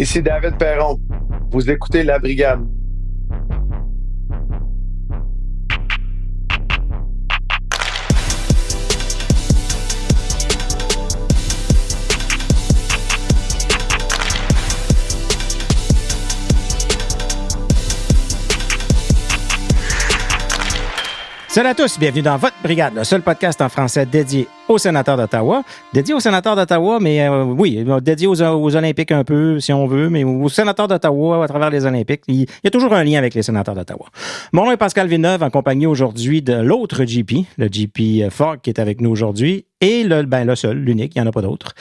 Ici David Perron. Vous écoutez La Brigade. Salut à tous, bienvenue dans votre brigade, le seul podcast en français dédié aux sénateurs d'Ottawa. Dédié aux sénateurs d'Ottawa, mais oui, dédié aux Olympiques un peu, si on veut, mais aux sénateurs d'Ottawa à travers les Olympiques. Il y a toujours un lien avec les sénateurs d'Ottawa. Mon nom est Pascal Villeneuve, en compagnie aujourd'hui de l'autre GP, le GP Fogg qui est avec nous aujourd'hui, et le seul, l'unique, il n'y en a pas d'autre,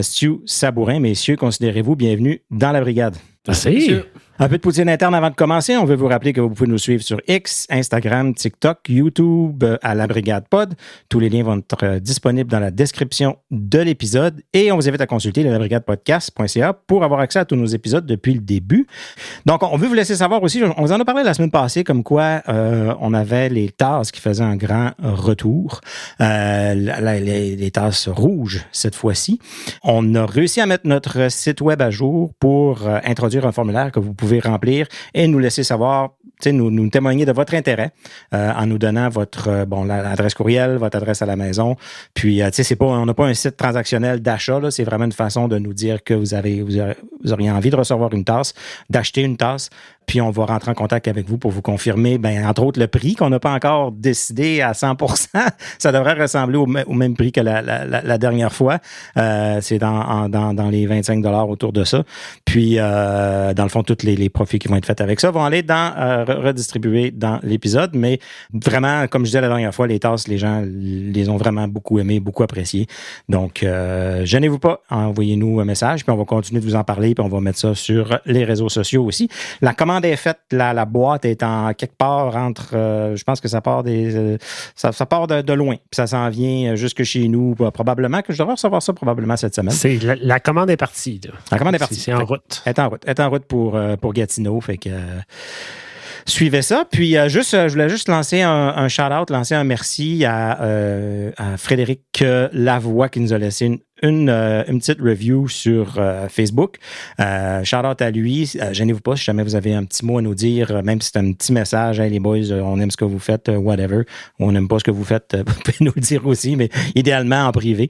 Stu Sabourin. Messieurs, considérez-vous bienvenue dans la brigade. Merci. Un peu de poutine interne avant de commencer. On veut vous rappeler que vous pouvez nous suivre sur X, Instagram, TikTok, YouTube, à la Brigade Pod. Tous les liens vont être disponibles dans la description de l'épisode et on vous invite à consulter labrigadepodcast.ca pour avoir accès à tous nos épisodes depuis le début. Donc, on veut vous laisser savoir aussi, on vous en a parlé la semaine passée, comme quoi on avait les tasses qui faisaient un grand retour. Les tasses rouges cette fois-ci. On a réussi à mettre notre site web à jour pour introduire un formulaire que vous pouvez remplir et nous laisser savoir, nous témoigner de votre intérêt en nous donnant votre l'adresse courriel, votre adresse à la maison. Puis, on n'a pas un site transactionnel d'achat, là, c'est vraiment une façon de nous dire que vous auriez envie de recevoir une tasse, d'acheter une tasse. Puis on va rentrer en contact avec vous pour vous confirmer, entre autres, le prix qu'on n'a pas encore décidé à 100%. Ça devrait ressembler au même prix que la dernière fois. C'est dans les 25 $ autour de ça. Puis, dans le fond, tous les profits qui vont être faits avec ça vont aller redistribués dans l'épisode. Mais vraiment, comme je disais la dernière fois, les tasses, les gens les ont vraiment beaucoup aimés, beaucoup appréciés. Donc, gênez-vous pas, envoyez-nous un message, puis on va continuer de vous en parler, puis on va mettre ça sur les réseaux sociaux aussi. La commande est faite, la boîte est en quelque part entre, je pense que ça part ça part de loin, puis ça s'en vient jusque chez nous, probablement que je devrais recevoir ça probablement cette semaine. La commande est partie. Là. La commande est partie. C'est en route. Elle est en route pour Gatineau, fait que suivez ça. Puis je voulais juste lancer un shout-out, lancer un merci à Frédéric Lavoie qui nous a laissé une petite review sur Facebook. Shout-out à lui. Gênez-vous pas si jamais vous avez un petit mot à nous dire, même si c'est un petit message. Hey, les boys, on aime ce que vous faites, whatever. On n'aime pas ce que vous faites, vous pouvez nous le dire aussi, mais idéalement en privé.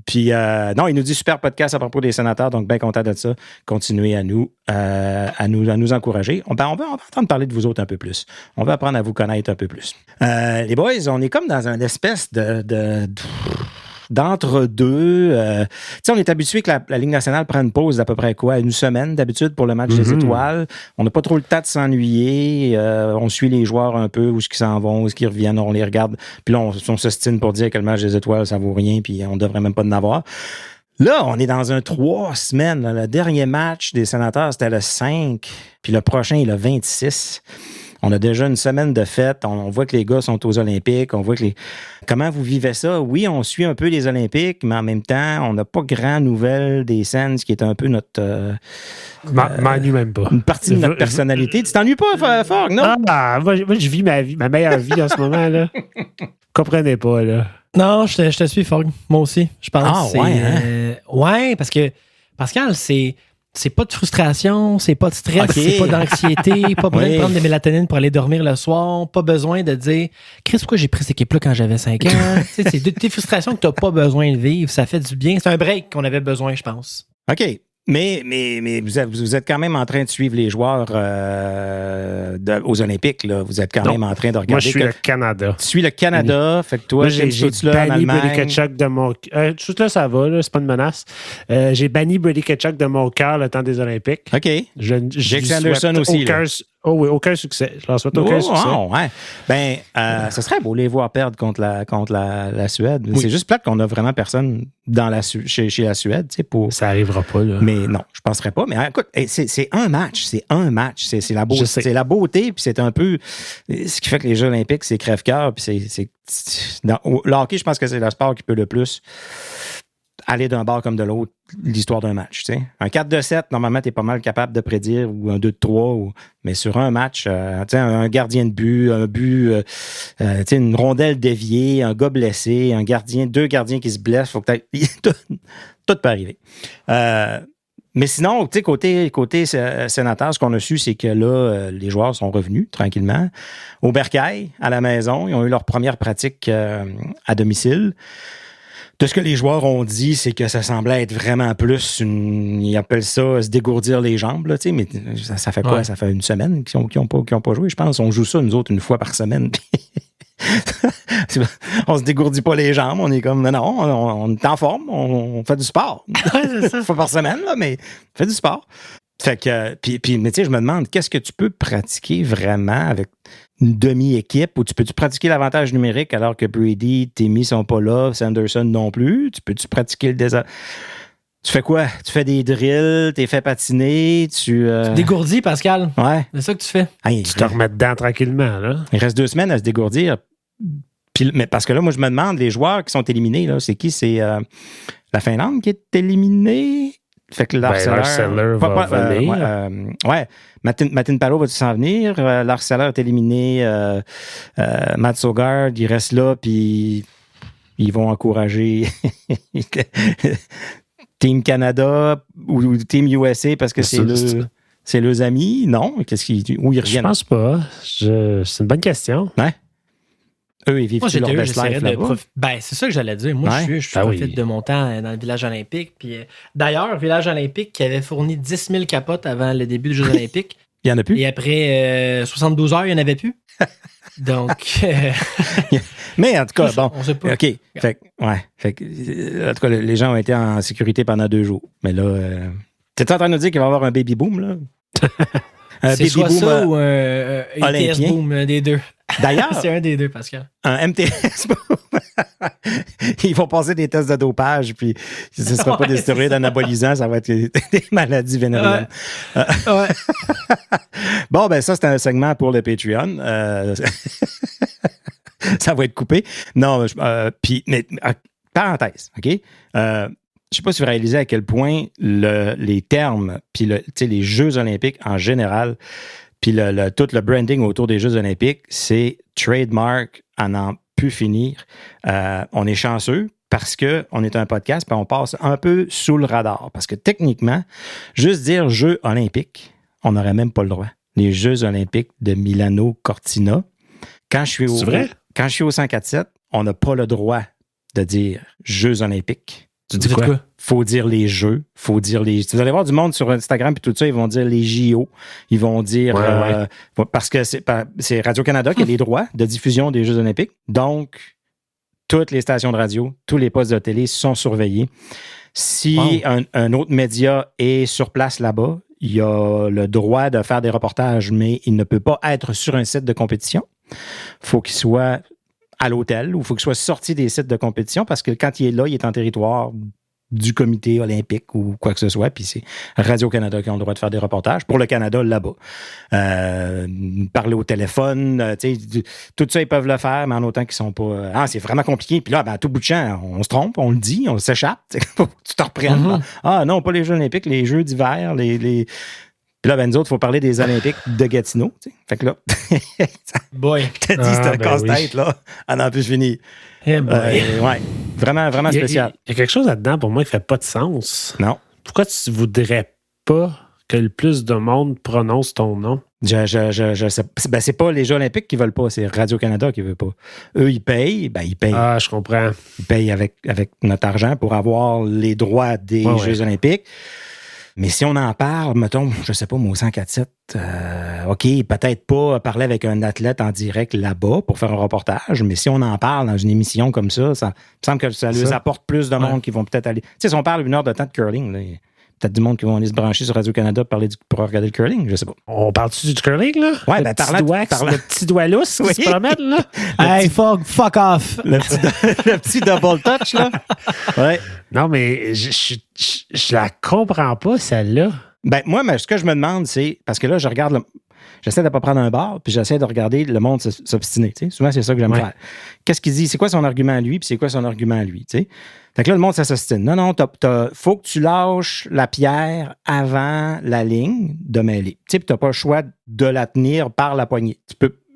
Puis, non, il nous dit super podcast à propos des sénateurs, donc bien content de ça. Continuez à nous encourager. On va entendre parler de vous autres un peu plus. On va apprendre à vous connaître un peu plus. Les boys, on est comme dans une espèce d'entre-deux. On est habitué que la Ligue nationale prenne une pause d'à peu près une semaine d'habitude pour le match des étoiles. On n'a pas trop le temps de s'ennuyer. On suit les joueurs un peu, où est-ce qu'ils s'en vont, où est-ce qu'ils reviennent, on les regarde. Puis là, on s'ostine pour dire que le match des étoiles, ça vaut rien, puis on devrait même pas en avoir. Là, on est dans 3 semaines. Là. Le dernier match des sénateurs, c'était le 5, puis le prochain est le 26. On a déjà une semaine de fête. On voit que les gars sont aux Olympiques. On voit que Comment vous vivez ça? Oui, on suit un peu les Olympiques, mais en même temps, on n'a pas grand nouvelle des Sens, qui est un peu notre... m'ennuie même pas. Une partie de notre personnalité. Tu t'ennuies pas, Fogg, non? Moi, je vis ma meilleure vie en ce moment, là. Comprenez pas, là. Non, je te suis, Fogg. Moi aussi, je pense. Ouais, parce que, Pascal, c'est pas de frustration, c'est pas de stress, c'est pas d'anxiété, pas besoin de prendre des mélatonines pour aller dormir le soir, pas besoin de dire « Chris, pourquoi j'ai pris cette équipe-là quand j'avais 5 ans? » C'est des frustrations que t'as pas besoin de vivre, ça fait du bien. C'est un break qu'on avait besoin, je pense. OK. Mais vous êtes quand même en train de suivre les joueurs aux Olympiques. Là. Vous êtes quand même en train de regarder. Moi, je suis le Canada. Tu suis le Canada. Fait que toi, moi, j'ai banni Brady Tkachuk de mon... tout là, ça va. Là, c'est pas une menace. J'ai banni Brady Tkachuk de mon cœur le temps des Olympiques. OK. Jake Sanderson aussi. Aucun succès. Je leur souhaite aucun succès. Ouais. Ce serait beau les voir perdre contre la Suède. Oui. C'est juste plate qu'on a vraiment personne chez la Suède. Ça arrivera pas. Là. Mais non, je ne penserais pas. Mais écoute, c'est un match. C'est un match. C'est la beauté. C'est la beauté. Puis c'est un peu ce qui fait que les Jeux olympiques, c'est crève-cœur. Puis le hockey, je pense que c'est le sport qui peut le plus aller d'un bord comme de l'autre l'histoire d'un match. T'sais. Un 4-7, normalement, tu es pas mal capable de prédire, ou un 2-3, mais sur un match, un gardien de but, un but, une rondelle déviée, un gars blessé, deux gardiens qui se blessent, faut que tout peut arriver. Mais sinon, tu sais, côté sénateur, ce qu'on a su, c'est que là, les joueurs sont revenus tranquillement au bercail, à la maison. Ils ont eu leur première pratique à domicile. De ce que les joueurs ont dit, c'est que ça semblait être vraiment plus ils appellent ça se dégourdir les jambes, là, tu sais, mais ça fait quoi? Ouais. Ça fait une semaine qu'ils n'ont pas joué, je pense. On joue ça, nous autres, une fois par semaine. On se dégourdit pas les jambes, on est comme non, on est en forme, on fait du sport. C'est ça. Une fois par semaine, là, mais on fait du sport. Fait que, mais tu sais, je me demande, qu'est-ce que tu peux pratiquer vraiment avec une demi-équipe, ou peux-tu pratiquer l'avantage numérique alors que Brady, Timmy sont pas là, Sanderson non plus? Peux-tu pratiquer le désert? Tu fais quoi? Tu fais des drills, t'es fait patiner, tu dégourdis, Pascal. Ouais. C'est ça que tu fais. Tu te remets dedans tranquillement, là. Il reste 2 semaines à se dégourdir. Mais parce que là, moi, je me demande, les joueurs qui sont éliminés, là, c'est qui? C'est la Finlande qui est éliminée? Fait que l'Arcelor va venir. Ouais. Martin Palo va-tu s'en venir? L'Arcelor est éliminé. Matt Sogard, il reste là, puis ils vont encourager Team Canada ou Team USA parce que c'est leurs amis. Non? Où ils reviennent? Je pense pas. C'est une bonne question. Ouais. Eux, ils vivent leur best life là-bas. C'est ça que j'allais dire. Moi, je suis profite de mon temps dans le village olympique. Puis, d'ailleurs, village olympique qui avait fourni 10 000 capotes avant le début des Jeux olympiques. Il n'y en a plus. Et après 72 heures, il n'y en avait plus. Donc... Mais en tout cas, bon. On sait pas. OK. Fait que, en tout cas, les gens ont été en sécurité pendant 2 jours. Mais là, t'es en train de nous dire qu'il va y avoir un baby boom, là? C'est soit ça ou un MTS boom, un des deux. D'ailleurs, c'est un des deux, Pascal. Un MTS boom. Ils vont passer des tests de dopage, puis ce ne sera pas des stéroïdes anabolisants, ça va être des maladies vénériennes. Ouais. Bon, ben ça, c'est un segment pour le Patreon. Ça va être coupé. Non, mais parenthèse, OK? Je ne sais pas si vous réalisez à quel point les termes, puis les Jeux olympiques en général, puis tout le branding autour des Jeux olympiques, c'est trademark à n'en plus finir. On est chanceux parce qu'on est un podcast, puis on passe un peu sous le radar. Parce que techniquement, juste dire Jeux olympiques, on n'aurait même pas le droit. Les Jeux olympiques de Milano Cortina. Quand je suis au 104.7, on n'a pas le droit de dire Jeux olympiques. Tu dis quoi? Faut dire les jeux, faut dire les... Vous allez voir du monde sur Instagram puis tout ça, ils vont dire les JO, ils vont dire... parce que c'est Radio-Canada qui a les droits de diffusion des Jeux olympiques. Donc, toutes les stations de radio, tous les postes de télé sont surveillés. Si un autre média est sur place là-bas, il a le droit de faire des reportages, mais il ne peut pas être sur un site de compétition. Faut qu'il soit à l'hôtel ou il faut qu'il soit sorti des sites de compétition parce que quand il est là, il est en territoire du comité olympique ou quoi que ce soit, puis c'est Radio-Canada qui ont le droit de faire des reportages pour le Canada là-bas. Parler au téléphone, tout ça, ils peuvent le faire, mais en autant qu'ils sont pas... c'est vraiment compliqué. Puis là, à tout bout de champ, on se trompe, on le dit, on s'échappe. Tu te reprennes. Non, pas les Jeux olympiques, les Jeux d'hiver, les... Puis là, nous autres, il faut parler des Olympiques de Gatineau. T'sais. Fait que là, t'as dit, c'est un casse-tête, là, à n'en plus finir. Ouais, vraiment, vraiment spécial. Il y a quelque chose là-dedans, pour moi, qui ne fait pas de sens. Non. Pourquoi tu ne voudrais pas que le plus de monde prononce ton nom? Je sais. C'est pas les Jeux olympiques qui veulent pas, c'est Radio-Canada qui veut pas. Eux, ils payent, ils payent. Ah, je comprends. Ils payent avec notre argent pour avoir les droits des Jeux olympiques. Mais si on en parle, mettons, je sais pas, moi, au 104.7, OK, peut-être pas parler avec un athlète en direct là-bas pour faire un reportage, mais si on en parle dans une émission comme ça me semble que ça leur apporte plus de monde qui vont peut-être aller... Tu sais, si on parle 1 heure de temps de curling, là, peut-être du monde qui vont aller se brancher sur Radio-Canada pour regarder le curling, je sais pas. On parle-tu du curling, là? Ouais, le petit doigt lousse qui se promène, là? Hey, fuck off! Le petit double touch, là? Ouais. Non, mais je la comprends pas, celle-là. Moi, ce que je me demande, c'est... Parce que là, je regarde... J'essaie de ne pas prendre un bar, puis j'essaie de regarder le monde s'obstiner. Souvent, c'est ça que j'aime faire. Qu'est-ce qu'il dit? C'est quoi son argument à lui, puis c'est quoi son argument à lui? T'sais? Fait que là, le monde, ça s'obstine. Non, faut que tu lâches la pierre avant la ligne de mêlée. Tu n'as pas le choix de la tenir par la poignée.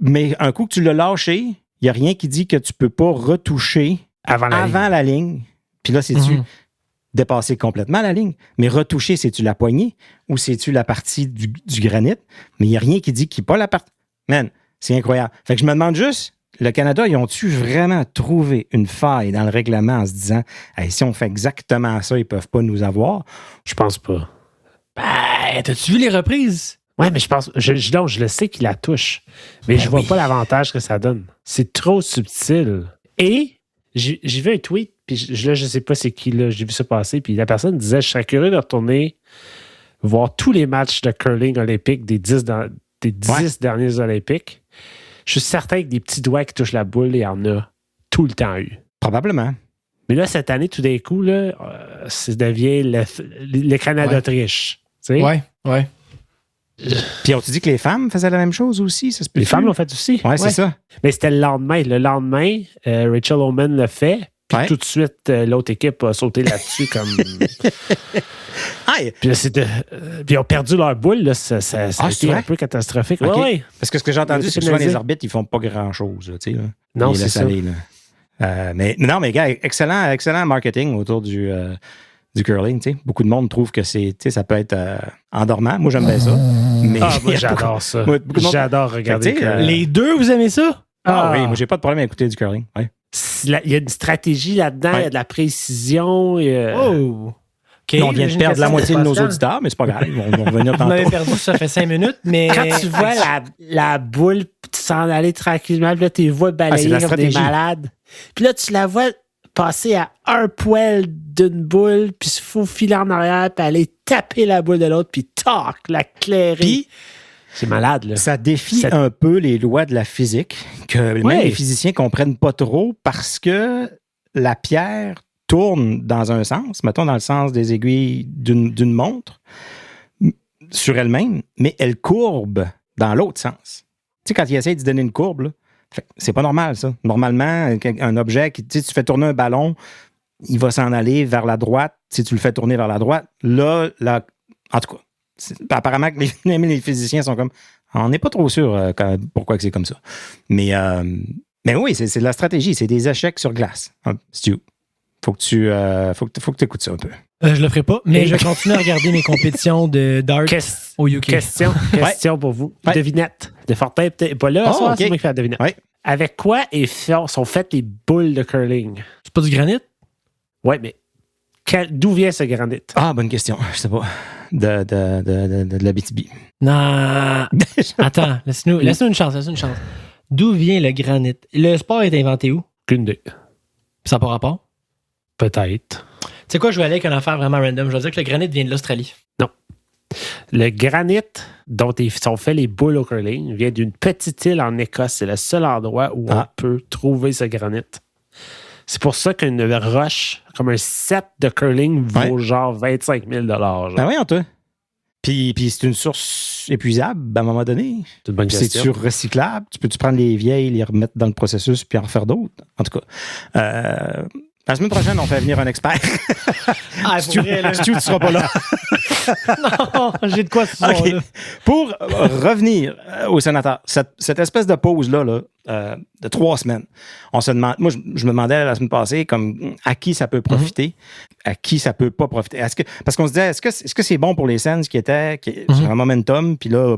Mais un coup que tu l'as lâché, il n'y a rien qui dit que tu ne peux pas retoucher avant la ligne. Puis là, c'est-tu... dépasser complètement la ligne. Mais retoucher, c'est-tu la poignée ou c'est-tu la partie du granit? Mais il n'y a rien qui dit qu'il n'est pas la partie. Man, c'est incroyable. Fait que je me demande juste, le Canada, ils ont-tu vraiment trouvé une faille dans le règlement en se disant, hey, si on fait exactement ça, ils ne peuvent pas nous avoir? Je pense pas. Ben, t'as-tu vu les reprises? Ouais, mais je pense. Je le sais qu'il la touche. Mais je vois pas l'avantage que ça donne. C'est trop subtil. Et j'ai vu un tweet, puis là, je sais pas c'est qui, là. J'ai vu ça passer, puis la personne disait, je serais curieux de retourner voir tous les matchs de curling olympique des 10 derniers Olympiques. Je suis certain que des petits doigts qui touchent la boule, il y en a tout le temps eu. Probablement. Mais là, cette année, tout d'un coup, là, ça devient le Canada d'Autriche. Tu sais? Ouais. Puis on te dit que les femmes faisaient la même chose aussi? Ça se peut Les femmes l'ont fait aussi. Ouais, c'est ça. Mais c'était le lendemain. Le lendemain, Rachel Oman l'a fait. Puis tout de suite, l'autre équipe a sauté là-dessus comme... Puis ils ont perdu leur boule. Là. Ça a été un peu catastrophique. Okay. Ouais. Parce que ce que j'ai entendu, c'est que souvent les arbitres, ils font pas grand-chose. Tu sais, là. Non, c'est ça. Aller, mais gars, excellent marketing autour du curling. Tu sais. Beaucoup de monde trouve que ça peut être endormant. Moi, j'aime bien ça. Mais moi, j'adore ça. J'adore regarder le curling. Les deux, vous aimez ça? Oui, moi, j'ai pas de problème à écouter du curling. Ouais. Il y a une stratégie là-dedans, il y a de la précision. Okay, on vient de perdre la moitié de nos auditeurs, mais c'est pas grave, ils vont revenir tantôt. On avait perdu, ça fait 5 minutes, mais... Quand tu vois la boule s'en aller tranquillement, puis là, tu les vois balayer comme des malades. Puis là, tu la vois passer à un poil d'une boule, puis se faufiler en arrière, puis aller taper la boule de l'autre, puis tac, la clairer. Puis, c'est malade, là. Ça défie un peu les lois de la physique, que même les physiciens comprennent pas trop, parce que la pierre tourne dans un sens, mettons dans le sens des aiguilles d'une montre, sur elle-même, mais elle courbe dans l'autre sens. Tu sais, quand il essaie de donner une courbe, là, c'est pas normal, ça. Normalement, un objet, tu fais tourner un ballon, il va s'en aller vers la droite. Si tu le fais tourner vers la droite, là en tout cas, apparemment que les physiciens sont comme, on n'est pas trop sûr pourquoi que c'est comme ça. Mais oui, c'est de la stratégie, c'est des échecs sur glace. Stu, faut que tu écoutes ça un peu. Je le ferai pas, mais je continue à regarder mes compétitions de darts au UK. Question pour vous. Ouais. Devinette. De Fortin, peut-être pas là. C'est moi qui fais la devinette. Ouais. Avec quoi sont faites les boules de curling? C'est pas du granit? Oui, mais d'où vient ce granit? Ah, bonne question. Je sais pas. De l'Abitibi. Non. Attends, laisse-nous une chance. D'où vient le granit? Le sport est inventé où? Aucune idée. Ça n'a pas rapport? Peut-être. Tu sais quoi, je vais aller avec une affaire vraiment random. Je vais dire que le granit vient de l'Australie. Non. Le granit dont sont faits les boules au curling vient d'une petite île en Écosse. C'est le seul endroit où on peut trouver ce granit. C'est pour ça qu'une roche, comme un set de curling, vaut genre 25 000 $. Ben oui, toi. Puis c'est une source épuisable à un moment donné. C'est une bonne question. C'est-tu recyclable? Tu peux-tu prendre les vieilles, les remettre dans le processus puis en refaire d'autres? En tout cas, la semaine prochaine, on fait venir un expert. Stu, tu ne seras pas là. Non, j'ai de quoi ce soir, là. Pour revenir au sénateur, cette espèce de pause-là de 3 semaines, on se demande, moi, je me demandais la semaine passée comme à qui ça peut profiter, à qui ça peut pas profiter. Parce qu'on se disait, est-ce que c'est bon pour les Sens qui étaient sur un momentum, puis là,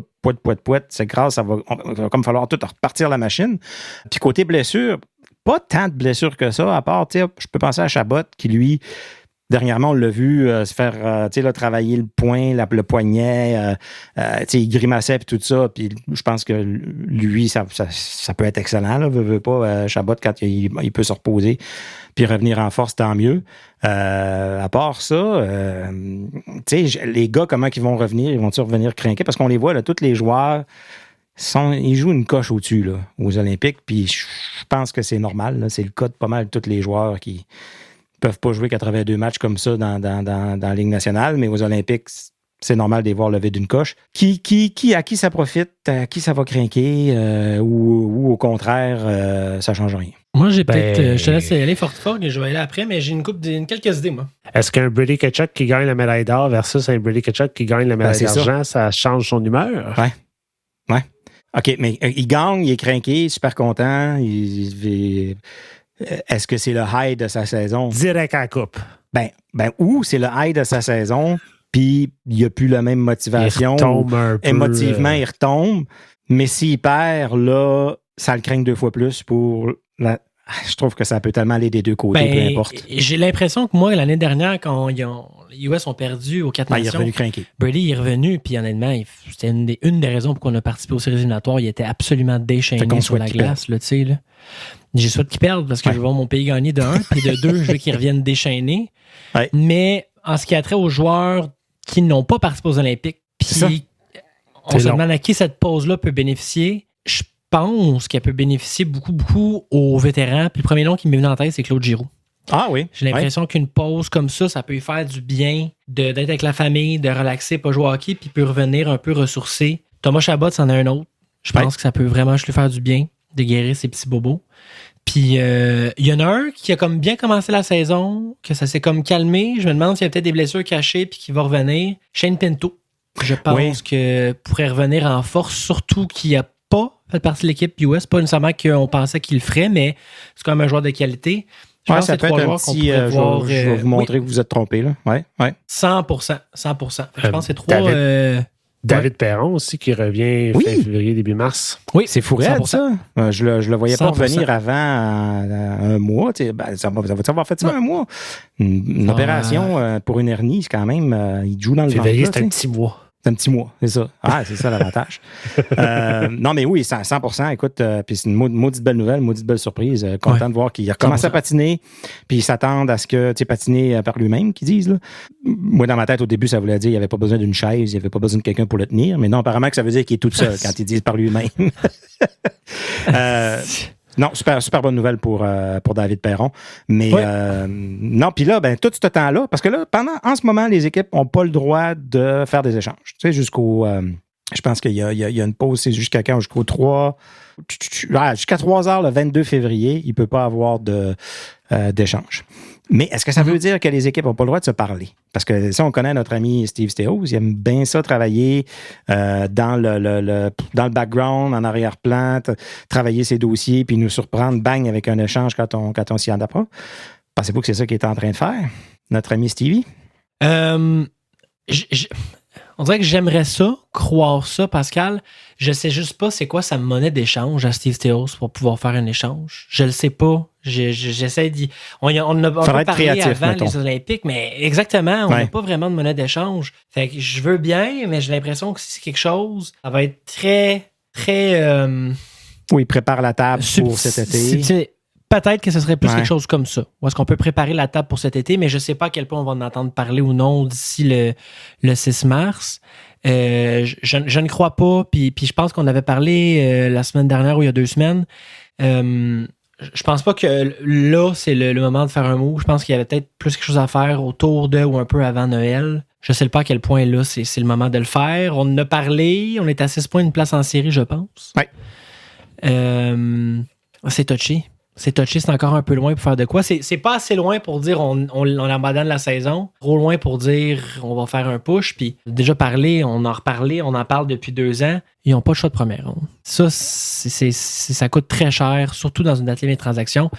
poète, c'est grâce, ça va comme falloir tout repartir la machine. Puis côté blessure, pas tant de blessures que ça, à part, je peux penser à Chabot, qui lui, dernièrement, on l'a vu se faire travailler le poing, le poignet, il grimaçait et tout ça, puis je pense que lui, ça peut être excellent, là, veut pas, Chabot, quand il peut se reposer puis revenir en force, tant mieux. À part ça, les gars, comment ils vont revenir? Ils vont-ils revenir crinqués? Parce qu'on les voit, là, tous les joueurs, ils jouent une coche au-dessus là, aux Olympiques, puis je pense que c'est normal. Là, c'est le cas de pas mal de tous les joueurs qui peuvent pas jouer 82 matchs comme ça dans la Ligue nationale, mais aux Olympiques, c'est normal de les voir lever d'une coche. À qui ça profite, à qui ça va crinquer, ou au contraire, ça change rien. Moi, j'ai peut-être... je te laisse aller fort, et je vais aller après, mais j'ai quelques idées, moi. Est-ce qu'un Brady Tkachuk qui gagne la médaille d'or versus un Brady Tkachuk qui gagne la médaille d'argent, ça change son humeur? Ouais. OK, mais il gagne, il est crinqué, super content. Est-ce que c'est le high de sa saison? Direct à la coupe. ou c'est le high de sa saison, puis il n'y a plus la même motivation. Il retombe un peu. Émotivement, il retombe. Mais s'il perd, là, ça le craint 2 fois plus pour la... Je trouve que ça peut tellement aller des deux côtés, peu importe. J'ai l'impression que moi, l'année dernière, quand les US ont perdu aux 4 nations, il est revenu craquer. Brady est revenu, puis honnêtement, c'était une des raisons pour qu'on a participé aux séries éliminatoires. Il était absolument déchaîné sur la glace. Là, là. J'ai souhaité qu'il perde parce que je veux voir mon pays gagner de 1, puis de 2, je veux qu'il revienne déchaîné. Ouais. Mais en ce qui a trait aux joueurs qui n'ont pas participé aux Olympiques, puis on se demande à qui cette pause-là peut bénéficier. Je pense qu'elle peut bénéficier beaucoup aux vétérans. Puis le premier nom qui m'est venu en tête, c'est Claude Giroux. Ah oui. J'ai l'impression qu'une pause comme ça peut lui faire du bien d'être avec la famille, de relaxer, pas jouer au hockey, puis peut revenir un peu ressourcé. Thomas Chabot, c'en a un autre. Je pense que ça peut vraiment juste lui faire du bien de guérir ses petits bobos. Puis il y en a un qui a comme bien commencé la saison, que ça s'est comme calmé. Je me demande s'il y a peut-être des blessures cachées puis qu'il va revenir. Shane Pinto, je pense que pourrait revenir en force, surtout qu'il a pas fait partie de l'équipe US. Pas nécessairement qu'on pensait qu'il le ferait, mais c'est quand même un joueur de qualité. Je pense ça peut être un petit... je vais vous montrer que vous êtes trompé. Là. Ouais. 100%. Je pense que c'est 3... David Perron aussi qui revient fin février, début mars. Oui, c'est fou raide, ça. Je le voyais pas revenir avant un mois. Ça va avoir fait ça un mois. Une opération pour une hernie, c'est quand même... il joue dans le février, c'est un petit mois. C'est un petit mois, c'est ça. Ah, c'est ça l'avantage. Non, mais oui, 100%. Écoute, puis c'est une maudite belle nouvelle, maudite belle surprise. Content de voir qu'il a recommencé à patiner, puis ils s'attendent à ce que, tu sais, patiner par lui-même, qu'ils disent. Là. Moi, dans ma tête, au début, ça voulait dire qu'il n'y avait pas besoin d'une chaise, il n'y avait pas besoin de quelqu'un pour le tenir. Mais non, apparemment que ça veut dire qu'il est tout seul quand ils disent par lui-même. Non, super bonne nouvelle pour David Perron. Mais non, puis là, tout ce temps-là, parce que là, en ce moment, les équipes n'ont pas le droit de faire des échanges. Tu sais, jusqu'au... je pense qu'il y a une pause, c'est jusqu'à quand? Jusqu'au 3... jusqu'à 3 heures, le 22 février, il ne peut pas avoir d'échange. Mais est-ce que ça veut dire que les équipes n'ont pas le droit de se parler? Parce que si on connaît notre ami Steve Stéos, il aime bien ça travailler dans le background, en arrière-plan, travailler ses dossiers, puis nous surprendre, bang, avec un échange quand on s'y en approche. Pensez-vous que c'est ça qu'il est en train de faire, notre ami Stevie? On dirait que j'aimerais ça, croire ça, Pascal. Je sais juste pas c'est quoi sa monnaie d'échange à Steve Stéos pour pouvoir faire un échange. Je le sais pas. J'essaie d'y... On a parlé créatif, avant mettons. les Olympiques, mais exactement, on n'a pas vraiment de monnaie d'échange. Fait que je veux bien, mais j'ai l'impression que si c'est quelque chose, ça va être très, très... Oui, prépare la table pour cet été. Peut-être que ce serait plus quelque chose comme ça. Ou est-ce qu'on peut préparer la table pour cet été, mais je ne sais pas à quel point on va en entendre parler ou non d'ici le 6 mars. Je ne crois pas. Puis je pense qu'on avait parlé la semaine dernière ou il y a 2 semaines. Je pense pas que là, c'est le moment de faire un move. Je pense qu'il y avait peut-être plus quelque chose à faire autour de ou un peu avant Noël. Je ne sais pas à quel point là, c'est le moment de le faire. On en a parlé. On est à 6 points d'une place en série, je pense. Oui. C'est touché. C'est encore un peu loin pour faire de quoi. C'est pas assez loin pour dire on abandonne la saison. Trop loin pour dire on va faire un push. Puis déjà parlé, on en reparlé, on en parle depuis 2 ans. Ils n'ont pas de choix de première ronde. Ça, ça coûte très cher, surtout dans une date limite de transaction.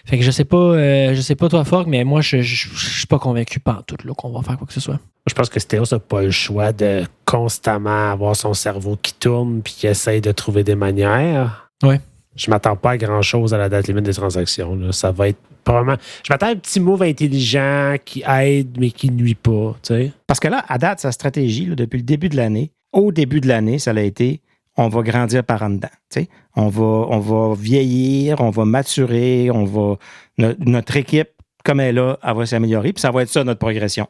Fait que je sais pas toi, Fogg, mais moi, je suis pas convaincu pantoute là, qu'on va faire quoi que ce soit. Je pense que Stéos n'a pas le choix de constamment avoir son cerveau qui tourne puis qui essaye de trouver des manières. Oui. Je m'attends pas à grand-chose à la date limite des transactions. Là. Ça va être probablement... Je m'attends à un petit move intelligent qui aide, mais qui ne nuit pas. Tu sais. Parce que là, à date, sa stratégie, là, depuis le début de l'année, au début de l'année, ça a été on va grandir par en dedans. Tu sais. On va vieillir, on va maturer, notre équipe, comme elle est là, elle va s'améliorer, puis ça va être ça, notre progression.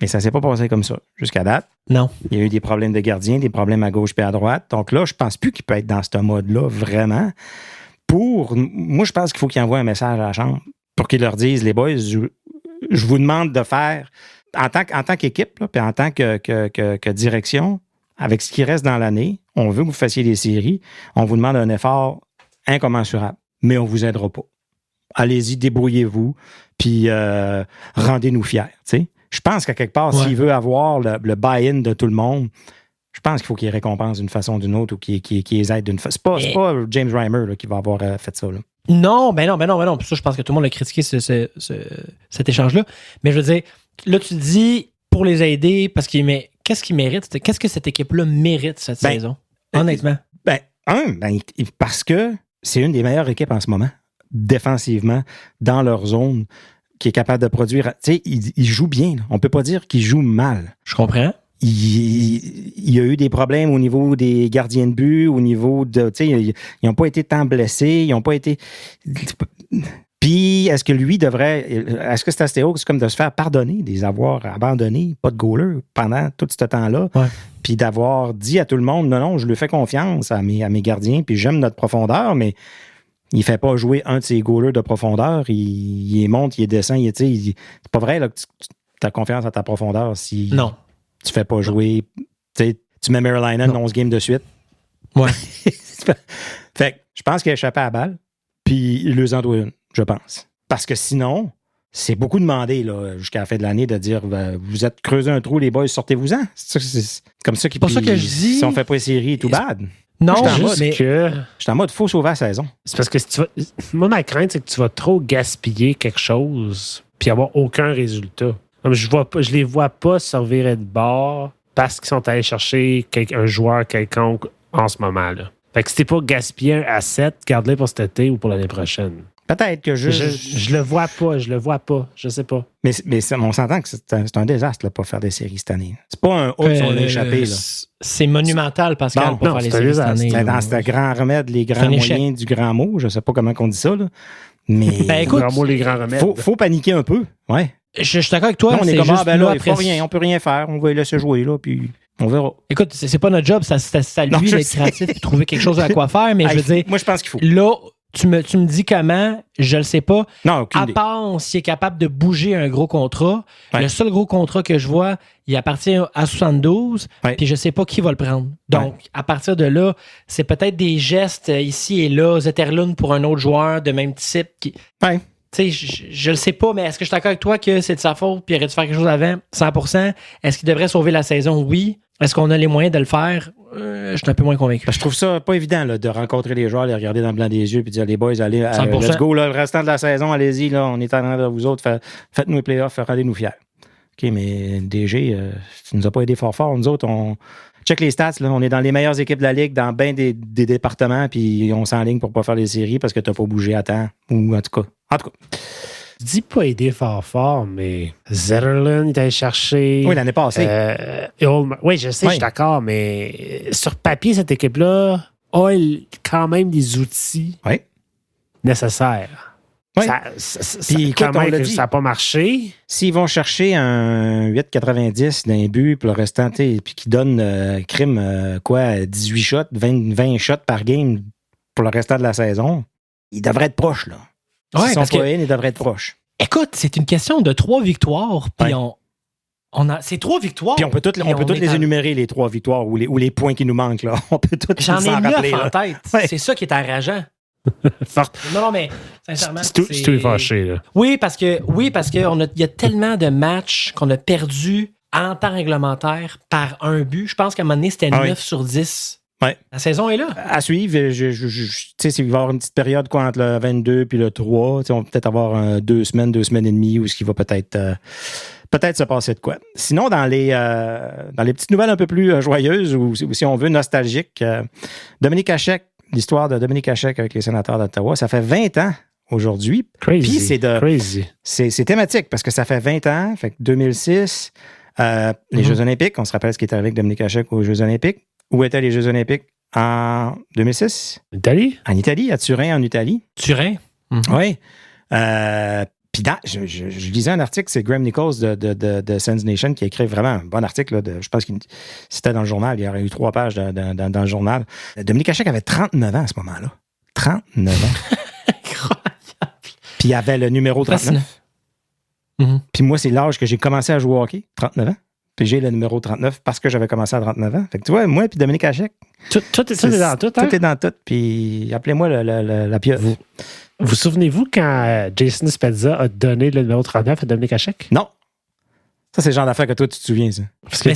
Mais ça ne s'est pas passé comme ça jusqu'à date. Non. Il y a eu des problèmes de gardien, des problèmes à gauche et à droite. Donc là, je ne pense plus qu'il peut être dans ce mode-là, vraiment. Moi, je pense qu'il faut qu'il envoie un message à la Chambre pour qu'ils leur disent, les boys, je vous demande de faire, en tant qu'équipe, là, puis en tant que direction, avec ce qui reste dans l'année, on veut que vous fassiez des séries, on vous demande un effort incommensurable, mais on ne vous aidera pas. Allez-y, débrouillez-vous, puis rendez-nous fiers, tu sais. Je pense qu'à quelque part, s'il veut avoir le buy-in de tout le monde, je pense qu'il faut qu'il récompense d'une façon ou d'une autre ou qu'il les aide d'une façon. C'est pas James Reimer là, qui va avoir fait ça. Là. Non. Ça, je pense que tout le monde a critiqué cet échange-là. Mais je veux dire, là, tu dis pour les aider, parce mais qu'est-ce qu'ils méritent? Qu'est-ce que cette équipe-là mérite cette saison? Honnêtement. Parce que c'est une des meilleures équipes en ce moment, défensivement, dans leur zone, qui est capable de produire. Tu sais, ils jouent bien. Là. On peut pas dire qu'ils jouent mal. Je comprends. Il y a eu des problèmes au niveau des gardiens de but, au niveau de. Tu sais, ils n'ont pas été tant blessés, ils n'ont pas été. Puis, est-ce que c'est assez haut, c'est comme de se faire pardonner, des avoir abandonnés, pas de goaler pendant tout ce temps-là, puis d'avoir dit à tout le monde, non, je lui fais confiance à mes gardiens, puis j'aime notre profondeur, mais il fait pas jouer un de ses goalers de profondeur, il monte, il descend, c'est pas vrai là, que tu as confiance à ta profondeur si tu fais pas jouer, tu mets Maryland 11 games de suite. Ouais. Fait que je pense qu'il a échappé à la balle, puis il leur en doit une. Je pense. Parce que sinon, c'est beaucoup demandé là, jusqu'à la fin de l'année de dire vous êtes creusé un trou, les boys, sortez-vous-en. C'est comme ça qu'ils pour ça que je dis. Si on fait pas les séries, tout bad. Non, je suis en mode faut sauver la saison. C'est parce que si tu vas. Moi, ma crainte, c'est que tu vas trop gaspiller quelque chose puis avoir aucun résultat. Comme je les vois pas se revirer de bord parce qu'ils sont allés chercher un joueur quelconque en ce moment-là. Fait que si t'es pas gaspillé un asset, garde-le pour cet été ou pour l'année prochaine. Peut-être que je le vois pas, je sais pas. Mais on s'entend que c'est un désastre là, pour faire des séries cette année. C'est pas un haut sur l'échappée. C'est monumental, Pascal, pour faire les séries cette année. C'est dans ce grand remède, les grands moyens du grand mot. Je sais pas comment on dit ça. Là. Mais écoute, grand mot, les grands remèdes. Faut paniquer un peu. Ouais. Je suis d'accord avec toi. Non, on est comme là, il faut rien, on peut rien faire. On va les laisser jouer là, puis on verra. Écoute, c'est pas notre job, c'est à lui d'être créatif et de trouver quelque chose à quoi faire, mais je veux dire. Moi, je pense qu'il faut. Là, tu me dis comment, je le sais pas. Non, aucune idée. À part s'il est capable de bouger un gros contrat, le seul gros contrat que je vois, il appartient à 72, puis je sais pas qui va le prendre. Donc, à partir de là, c'est peut-être des gestes ici et là, Zetterlund pour un autre joueur de même type. Tu sais, je le sais pas, mais est-ce que je suis d'accord avec toi que c'est de sa faute puis il aurait dû faire quelque chose avant? 100%. Est-ce qu'il devrait sauver la saison? Oui. Est-ce qu'on a les moyens de le faire? Je suis un peu moins convaincu. Je trouve ça pas évident là, de rencontrer les joueurs, les regarder dans le blanc des yeux et dire les boys, allez, let's go, là, le restant de la saison, allez-y, là, on est en train de vous autres, faites-nous les playoffs, rendez-nous fiers. OK, mais DG, tu nous as pas aidé fort. Nous autres, on check les stats, là, on est dans les meilleures équipes de la Ligue, dans bien des départements, puis on s'enligne pour pas faire les séries parce que t'as pas bougé à temps. Ou en tout cas. Je dis pas aider fort, mais Zetterlund, il est allé chercher. Oui, l'année passée. Oui, je sais, je suis d'accord, mais sur papier, cette équipe-là a quand même des outils nécessaires. Oui. Puis, comment ça n'a pas marché? S'ils vont chercher un 8,90 d'un but, puis le restant, puis qu'ils donnent 18 shots, 20 shots par game pour le restant de la saison, ils devraient être proches, là. S'ils sont pas ils devraient être proches. Écoute, c'est une question de 3 victoires, puis c'est 3 victoires. Puis on peut toutes les énumérer, les 3 victoires ou les points qui nous manquent, là. On peut toutes J'en ai 9 rappeler, en tête. Ouais. C'est ça qui est enrageant. Non, mais sincèrement, c'est tout fâché, là. Oui, parce que il y a tellement de matchs qu'on a perdus en temps réglementaire par un but. Je pense qu'à un moment donné, c'était 9 sur 10. Ouais. La saison est là. À suivre, il va y avoir une petite période entre le 22 et le 3. On va peut-être avoir 2 semaines et demie où ce qui va peut-être se passer de quoi. Sinon, dans les petites nouvelles un peu plus joyeuses ou si on veut nostalgiques, Dominique Hachek, l'histoire de Dominique Hachek avec les Sénateurs d'Ottawa, ça fait 20 ans aujourd'hui. Crazy. Puis c'est thématique parce que ça fait 20 ans, fait que 2006, les Jeux Olympiques, on se rappelle ce qui est arrivé avec Dominique Hachek aux Jeux Olympiques. Où étaient les Jeux Olympiques en 2006? Italie? En Italie, à Turin, en Italie. Turin? Oui. Puis je lisais un article, c'est Graham Nichols de Sens Nation qui a écrit vraiment un bon article. Là, je pense que c'était dans le journal. Il y aurait eu 3 pages dans le journal. Dominique Hachek avait 39 ans à ce moment-là. 39 ans. Incroyable. Puis il avait le numéro 39. Puis moi, c'est l'âge que j'ai commencé à jouer au hockey, 39 ans. Puis j'ai le numéro 39 parce que j'avais commencé à 39 ans. Fait que tu vois, moi puis Dominique Hachek. Tout est dans tout, hein? Tout est dans tout. Puis appelez-moi la pieuvre. Vous souvenez-vous quand Jason Spezza a donné le numéro 39 à Dominique Hachek? Non. Ça, c'est le genre d'affaire que toi, tu te souviens, ça. Parce que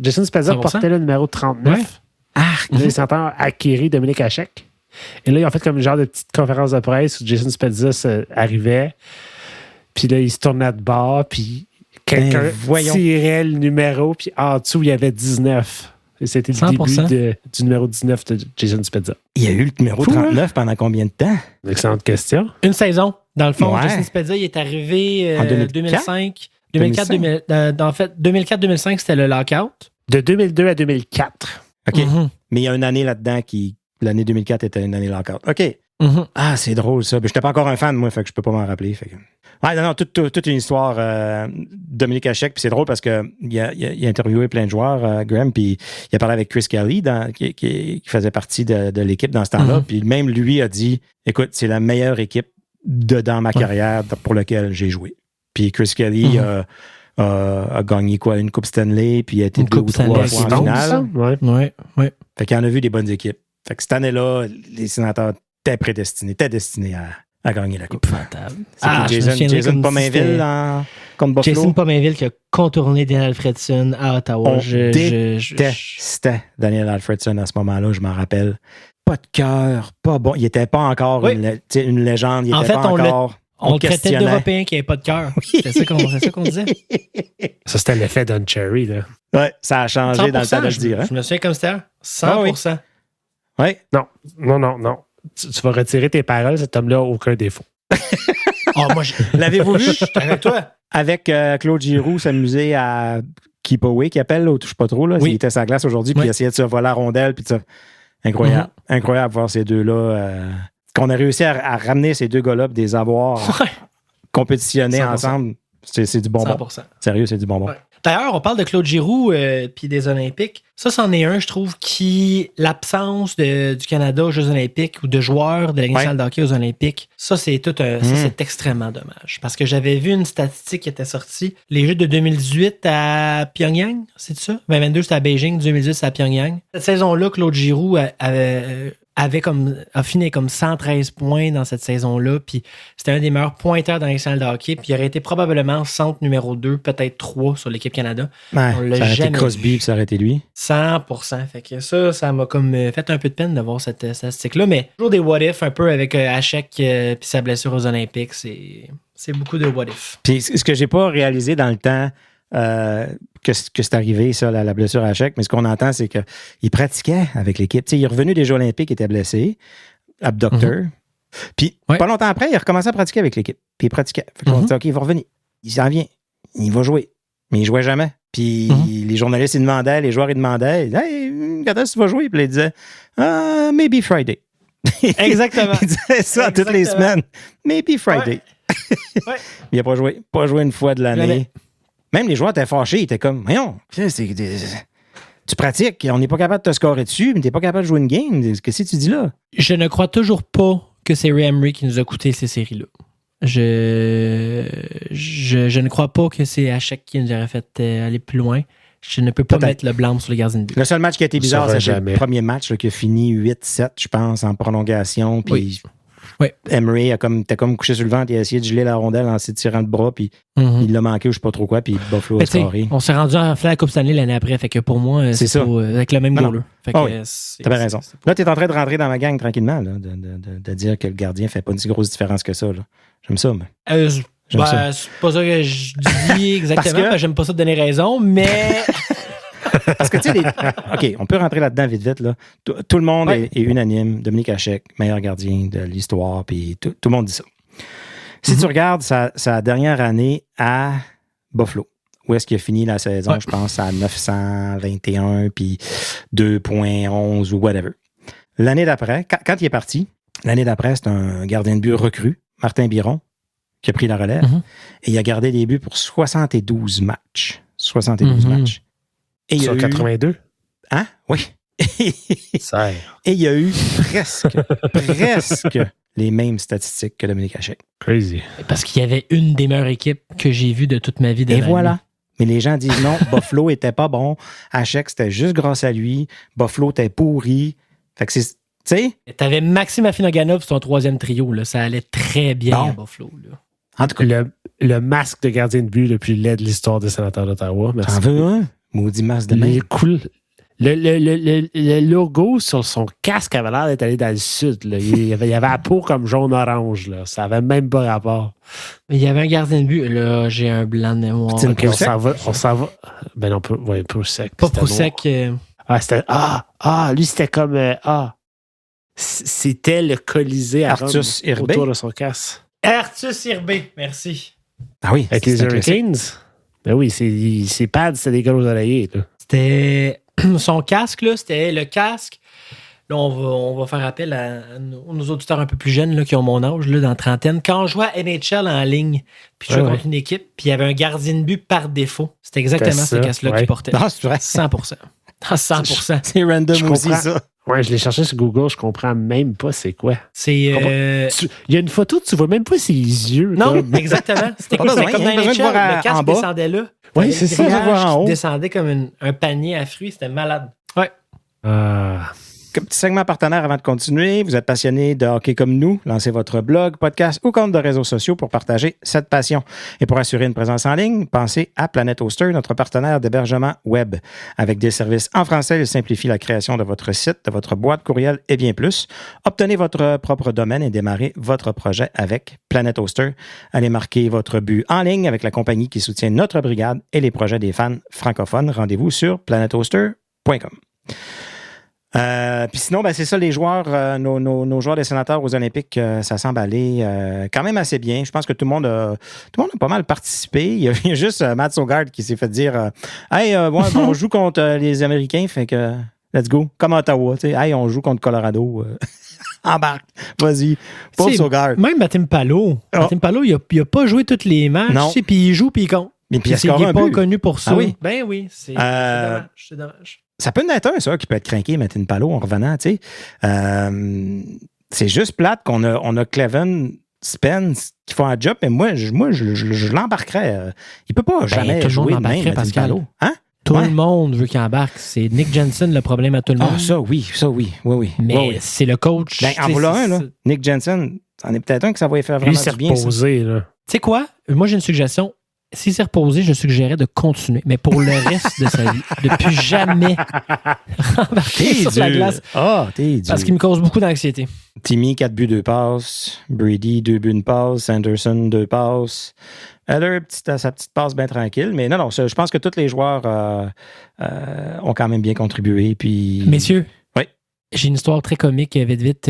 Jason Spezza portait le numéro 39. Ouais. Les Sénateurs acquérit Dominique Hachek. Et là, ils ont fait comme une genre de petite conférence de presse où Jason Spezza arrivait. Puis là, il se tournait de bord. Puis quelqu'un tirait le numéro. Puis en dessous, il y avait 19. Et c'était le 100%. début du numéro 19 de Jason Spezza. Il y a eu le numéro 39 pendant combien de temps? Excellente question. Une saison. Dans le fond, Ouais. Jason Spezza, il est arrivé En 2005. 2004-2005, c'était le lockout. De 2002 à 2004. OK. Mhm. Mais il y a une année là-dedans l'année 2004 était une année lockout. OK. Mhm. Ah, c'est drôle, ça. Je n'étais pas encore un fan, moi, fait que je peux pas m'en rappeler. Fait que... Ah, non, toute une histoire. Dominique Hachek, puis c'est drôle parce que il a interviewé plein de joueurs, Graham, puis il a parlé avec Chris Kelly, qui faisait partie de l'équipe dans ce temps-là. Mhm. Puis même lui a dit, écoute, c'est la meilleure équipe dans ma carrière pour laquelle j'ai joué. Puis Chris Kelly a gagné quoi? Une Coupe Stanley, puis il a été Une 2 ou Coupe 3 Stanley, fois en c'est bon, finale. Ouais. Ouais. Fait qu'il en a vu des bonnes équipes. Fait que cette année-là, les Sénateurs étaient destinés à gagner la Coupe. Épouvantable. C'est Jason Pominville contre Buffalo. Jason Pominville qui a contourné Daniel Alfredson à Ottawa. On détestait Daniel Alfredson à ce moment-là, je m'en rappelle. Pas de cœur, pas bon. Il n'était pas encore Oui. une légende. Il En était fait, pas encore... on le traitait questionnait. d'Européen qui n'avait pas de cœur. C'est ça qu'on disait. Ça, c'était l'effet Don Cherry, là. Ouais, ça a changé dans le temps de le dire. Je me souviens comme c'était. 100%. Ouais. Non. Tu vas retirer tes paroles, cet homme-là n'a aucun défaut. Moi, L'avez-vous vu? j'étais avec toi. Avec Claude Giroux s'amuser à Keep Away, qui appelle, ou je sais pas trop, là. Oui. Il était sur la glace aujourd'hui, puis Oui. il essayait de se voler la rondelle, puis ça. Incroyable. Incroyable de voir ces deux-là. Qu'on a réussi à ramener ces deux gars-là, puis des avoir compétitionner 100%. ensemble. C'est du bonbon. 100%. Sérieux, c'est du bonbon. Ouais. D'ailleurs, on parle de Claude Giroux puis des Olympiques. Ça, c'en est un, je trouve, qui, l'absence du Canada aux Jeux Olympiques ou de joueurs de la Ligue nationale de hockey aux Olympiques, ça, c'est c'est extrêmement dommage. Parce que j'avais vu une statistique qui était sortie. Les Jeux de 2018 à Pyongyang, c'est ça? 2022, c'était à Beijing. 2018, c'était à Pyongyang. Cette saison-là, Claude Giroux a fini comme 113 points dans cette saison-là, puis c'était un des meilleurs pointeurs dans la Ligue nationale de hockey, puis il aurait été probablement centre numéro 2, peut-être 3 sur l'équipe Canada. Ouais, On l'a ça aurait été jamais Crosby, vu. puis ça aurait été lui. 100%. Fait que ça m'a comme fait un peu de peine de voir cette statistique-là, mais toujours des what-if un peu avec Hachek puis sa blessure aux Olympiques, c'est beaucoup de what-if. Puis ce que j'ai pas réalisé dans le temps que c'est arrivé, ça, la blessure à Hachek, mais ce qu'on entend, c'est qu'il pratiquait avec l'équipe. Tu sais, il est revenu des Jeux olympiques, il était blessé, abducteur. Puis pas longtemps après, il a recommencé à pratiquer avec l'équipe. Puis il pratiquait. Fait qu'on dit, OK, il va revenir. Il s'en vient. Il va jouer. Mais il jouait jamais. Puis les journalistes, ils demandaient, les joueurs, ils demandaient, hey, quand est-ce que tu vas jouer? Puis là, ils disaient, maybe Friday. Exactement. Il disait ça toutes les semaines. Maybe Friday. Ouais. Il n'a pas joué. Pas joué une fois de l'année. Jamais. Même les joueurs étaient fâchés. Ils étaient comme, voyons, tu pratiques, on n'est pas capable de te scorer dessus, mais tu n'es pas capable de jouer une game. Qu'est-ce que tu dis là? Je ne crois toujours pas que c'est Ray Emery qui nous a coûté ces séries-là. Je ne crois pas que c'est Hachek qui nous aurait fait aller plus loin. Je ne peux pas mettre le blâme sur le gardien de but. Le seul match qui a été bizarre, c'est jamais. le premier match là, qui a fini 8-7, je pense, en prolongation. Puis Oui. Emery t'as comme couché sur le ventre, il a essayé de geler la rondelle en s'étirant le bras, puis il l'a manqué ou je sais pas trop quoi, puis Buffalo a scoré. On s'est rendu à faire la Coupe Stanley l'année après, fait que pour moi, c'est ça. pas, avec le même goaler. Fait que, oui. T'as bien raison. Là, t'es en train de rentrer dans ma gang tranquillement, là, de dire que le gardien fait pas une si grosse différence que ça. Là. J'aime ça, mais... c'est pas ça que je dis exactement, parce que j'aime pas ça te donner raison, mais... Parce que, tu sais, OK, on peut rentrer là-dedans vite, là. Tout le monde est unanime. Dominique Hachek, meilleur gardien de l'histoire, puis tout le monde dit ça. Si tu regardes sa dernière année à Buffalo, où est-ce qu'il a fini la saison, je pense, à 921, puis 2.11 ou whatever. L'année d'après, quand il est parti, l'année d'après, c'est un gardien de but recru, Martin Biron, qui a pris la relève, et il a gardé des buts pour 72 matchs. 72 matchs. Et sur 82? Hein? Oui. Ça. Et il y a eu presque les mêmes statistiques que Dominique Hachek. Crazy. Parce qu'il y avait une des meilleures équipes que j'ai vues de toute ma vie. Et voilà. Mais les gens disent non, Buffalo était pas bon. Hachek, c'était juste grâce à lui. Buffalo était pourri. Fait que c'est... Tu sais? T'avais Maxime Afinoganov sur ton troisième trio. Là. Ça allait très bien à Buffalo. Là. En tout cas, le masque de gardien de but le plus laid de l'histoire des Sénateurs d'Ottawa. t'en veux un? Maudit masque de main. Le logo sur son casque avait l'air d'être allé dans le sud. Là. Il y avait la peau comme jaune-orange. Là. Ça avait même pas rapport. Il y avait un gardien de but. Là, j'ai un blanc de mémoire. OK, on s'en va. Ben non, Prusek. Pas Prusek. C'était... lui, c'était comme... c'était le Colisée à Rome, autour de son casque. Arthus Irbé, merci. Ah oui. Avec les Hurricanes? Ben oui, ses pads, c'était des gros oreillers. Là. C'était... Son casque, là, c'était le casque. Là, on va faire appel à nos auditeurs un peu plus jeunes là, qui ont mon âge, là, dans la trentaine. Quand on jouait à NHL en ligne, puis je jouais contre une équipe, puis il y avait un gardien de but par défaut. C'était exactement ce casque-là qu'il portait. Non, c'est vrai. 100%. 100%. C'est random aussi, ça. Ouais, je l'ai cherché sur Google, je comprends même pas c'est quoi. C'est. Il y a une photo, tu vois même pas ses yeux. Non, comme. Exactement. C'était comme dans NHL, le casque descendait là. Oui, c'est ça. Il descendait comme un panier à fruits, c'était malade. Ouais. Comme petit segment partenaire avant de continuer, vous êtes passionné de hockey comme nous, lancez votre blog, podcast ou compte de réseaux sociaux pour partager cette passion. Et pour assurer une présence en ligne, pensez à Planet Hoster, notre partenaire d'hébergement web. Avec des services en français, il simplifie la création de votre site, de votre boîte courriel et bien plus. Obtenez votre propre domaine et démarrez votre projet avec Planet Hoster. Allez marquer votre but en ligne avec la compagnie qui soutient notre brigade et les projets des fans francophones. Rendez-vous sur planethoster.com. Puis sinon, c'est ça, les joueurs, nos joueurs des sénateurs aux Olympiques, ça semble aller quand même assez bien. Je pense que tout le monde a pas mal participé. Il y a juste Matt Sogard qui s'est fait dire hey, on joue contre les Américains, fait que let's go. Comme à Ottawa, hey, on joue contre Colorado. Embarque, vas-y. Pauvre Sogard. Même Matim Palo. Matim Palo, il a pas joué tous les matchs, puis il joue, puis il compte. Mais puis il n'est pas connu pour ça. Ah oui? Ben oui, c'est dommage. C'est dommage. Ça peut être un, ça, qui peut être craqué, Matin Palo, en revenant, tu sais. C'est juste plate qu'on a Cleven Spence qui font un job, mais moi, je l'embarquerais. Il peut pas jamais jouer de même, Matin Palo. Hein? Tout le monde veut qu'il embarque. C'est Nick Jensen le problème à tout le monde. Ah, ça, oui. Mais c'est le coach. En voilà un, là. Nick Jensen, c'en est peut-être un que ça va y faire vraiment du bien. Lui, s'est reposé, là. Tu sais quoi? Moi, j'ai une suggestion. S'il s'est reposé, je suggérais de continuer. Mais pour le reste de sa vie, de plus jamais embarquer sur la glace. T'es dur. Parce qu'il me cause beaucoup d'anxiété. Timmy, 4 buts, 2 passes. Brady, 2 buts, 1 passe. Sanderson, 2 passes. Heller, sa petite passe bien tranquille. Mais non, je pense que tous les joueurs ont quand même bien contribué. Puis... Messieurs, oui. J'ai une histoire très comique, vite.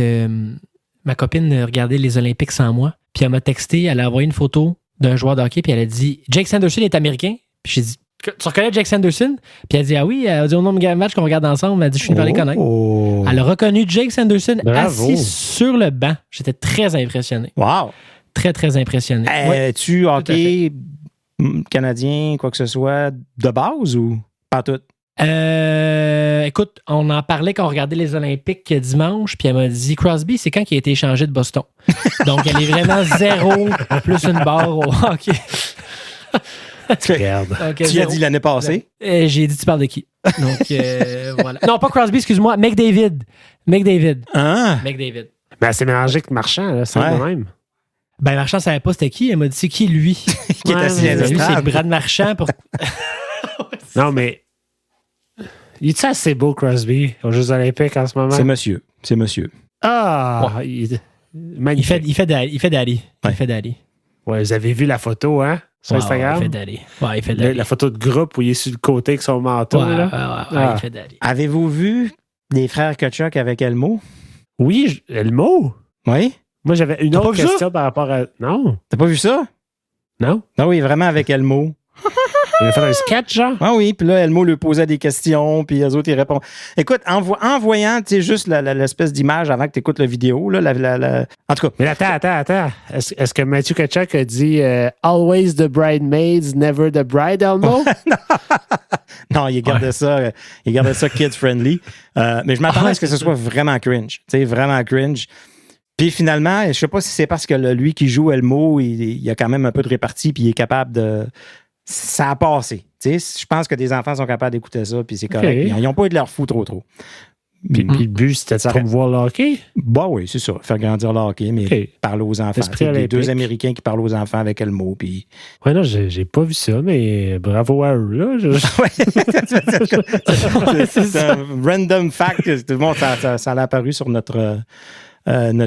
Ma copine regardait les Olympiques sans moi. Puis elle m'a texté, elle a envoyé une photo d'un joueur de hockey, puis elle a dit « Jake Sanderson est américain? » Puis j'ai dit « Tu reconnais Jake Sanderson? » Puis elle a dit « Ah oui, elle a dit au nombre de matchs qu'on regarde ensemble, elle a dit « Je finis par les connaître. » Elle a reconnu Jake Sanderson assis sur le banc. J'étais très impressionné. Wow! Très, très impressionné. Es-tu hockey canadien, quoi que ce soit, de base ou pas tout? Écoute, on en parlait quand on regardait les Olympiques dimanche, puis elle m'a dit Crosby, c'est quand il a été échangé de Boston. Donc, elle est vraiment 0 plus une barre au hockey. Regarde. Donc, tu l'as dit l'année passée? J'ai dit, tu parles de qui? Donc, voilà. Non, pas Crosby, excuse-moi. McDavid. Ah! McDavid. Ben, c'est mélangé avec Marchand, là, c'est le même. Ben, Marchand ne savait pas c'était qui. Elle m'a dit, c'est qui, lui? Qui est assis à lui, c'est Brad Marchand. Non, mais... Il est assez beau, Crosby, aux Jeux Olympiques en ce moment? C'est monsieur. Ah! Ouais. Magnifique. Il fait d'aller. Ouais. Il fait d'aller. Ouais, vous avez vu la photo, hein? Sur Instagram? Il fait d'aller. Ouais, il fait d'aller. La photo de groupe où il est sur le côté avec son manteau. Ouais, il fait d'aller. Avez-vous vu les frères Tkachuk avec Elmo? Oui, Elmo? Oui? Moi, j'avais une autre question par rapport à... Non. T'as pas vu ça? Non? Non, oui, vraiment avec Elmo. Il a fait un sketch, genre? Ah oui, puis là, Elmo lui posait des questions, puis les autres, ils répondent. Écoute, en voyant, tu sais, juste l'espèce d'image avant que tu écoutes la vidéo, là, en tout cas. Mais attends. Est-ce que Matthew Tkachuk a dit Always the bridesmaids, never the bride, Elmo? Non, il gardait ça kid-friendly. Mais je m'attendais à ce que ce soit vraiment cringe. Tu sais, vraiment cringe. Puis finalement, je sais pas si c'est parce que lui qui joue Elmo, il a quand même un peu de répartie, puis il est capable de... Ça a passé. Je pense que des enfants sont capables d'écouter ça, puis c'est correct. Okay. Ils n'ont pas eu de leur fou trop. Puis le but, c'était de promouvoir le hockey? Bah oui, c'est ça. Faire grandir le hockey, mais parler aux enfants. Les 2 Américains qui parlent aux enfants avec le mot. Puis... Ouais, non, j'ai pas vu ça, mais bravo à eux. Là. C'est un random fact. Tout le monde, ça a apparu sur notre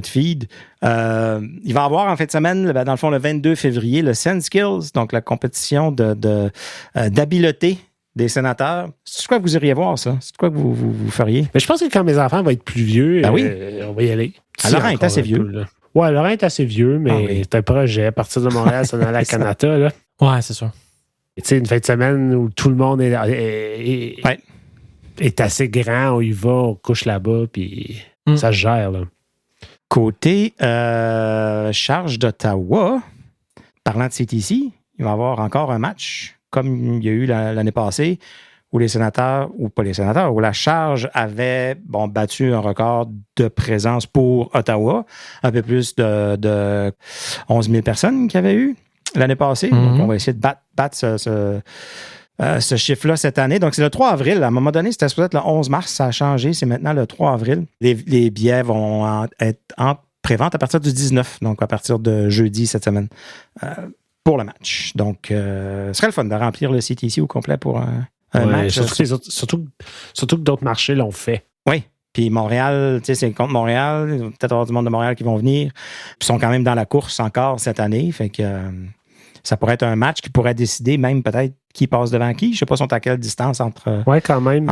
feed. Il va y avoir en fin de semaine, dans le fond, le 22 février, le SenSkills, donc la compétition d'habileté des sénateurs. C'est quoi que vous iriez voir, ça? C'est quoi que vous feriez? Mais je pense que quand mes enfants vont être plus vieux, oui. On va y aller. Laurent est assez vieux. Oui, Laurent est assez vieux, mais c'est un projet. À partir de Montréal, ça aller à Canada. Là. Ouais, c'est sûr. Tu sais, une fin de semaine où tout le monde est assez grand, on y va, on couche là-bas, puis ça se gère. Là. Côté charge d'Ottawa, parlant de CTC, il va y avoir encore un match comme il y a eu l'année passée, où les sénateurs, ou pas les sénateurs, où la charge avait battu un record de présence pour Ottawa, un peu plus de 11 000 personnes qu'il y avait eu l'année passée. Donc, on va essayer de battre ce chiffre-là cette année. Donc, c'est le 3 avril. À un moment donné, c'était supposé être le 11 mars. Ça a changé. C'est maintenant le 3 avril. Les billets vont être en prévente à partir du 19, donc à partir de jeudi cette semaine. Pour le match. Donc, ce serait le fun de remplir le CTC au complet pour un match. Surtout que d'autres marchés l'ont fait. Oui. Puis Montréal, tu sais, c'est contre Montréal. Il va peut-être avoir du monde de Montréal qui vont venir. Ils sont quand même dans la course encore cette année. Fait que ça pourrait être un match qui pourrait décider même peut-être qui passe devant qui. Je ne sais pas sont à quelle distance entre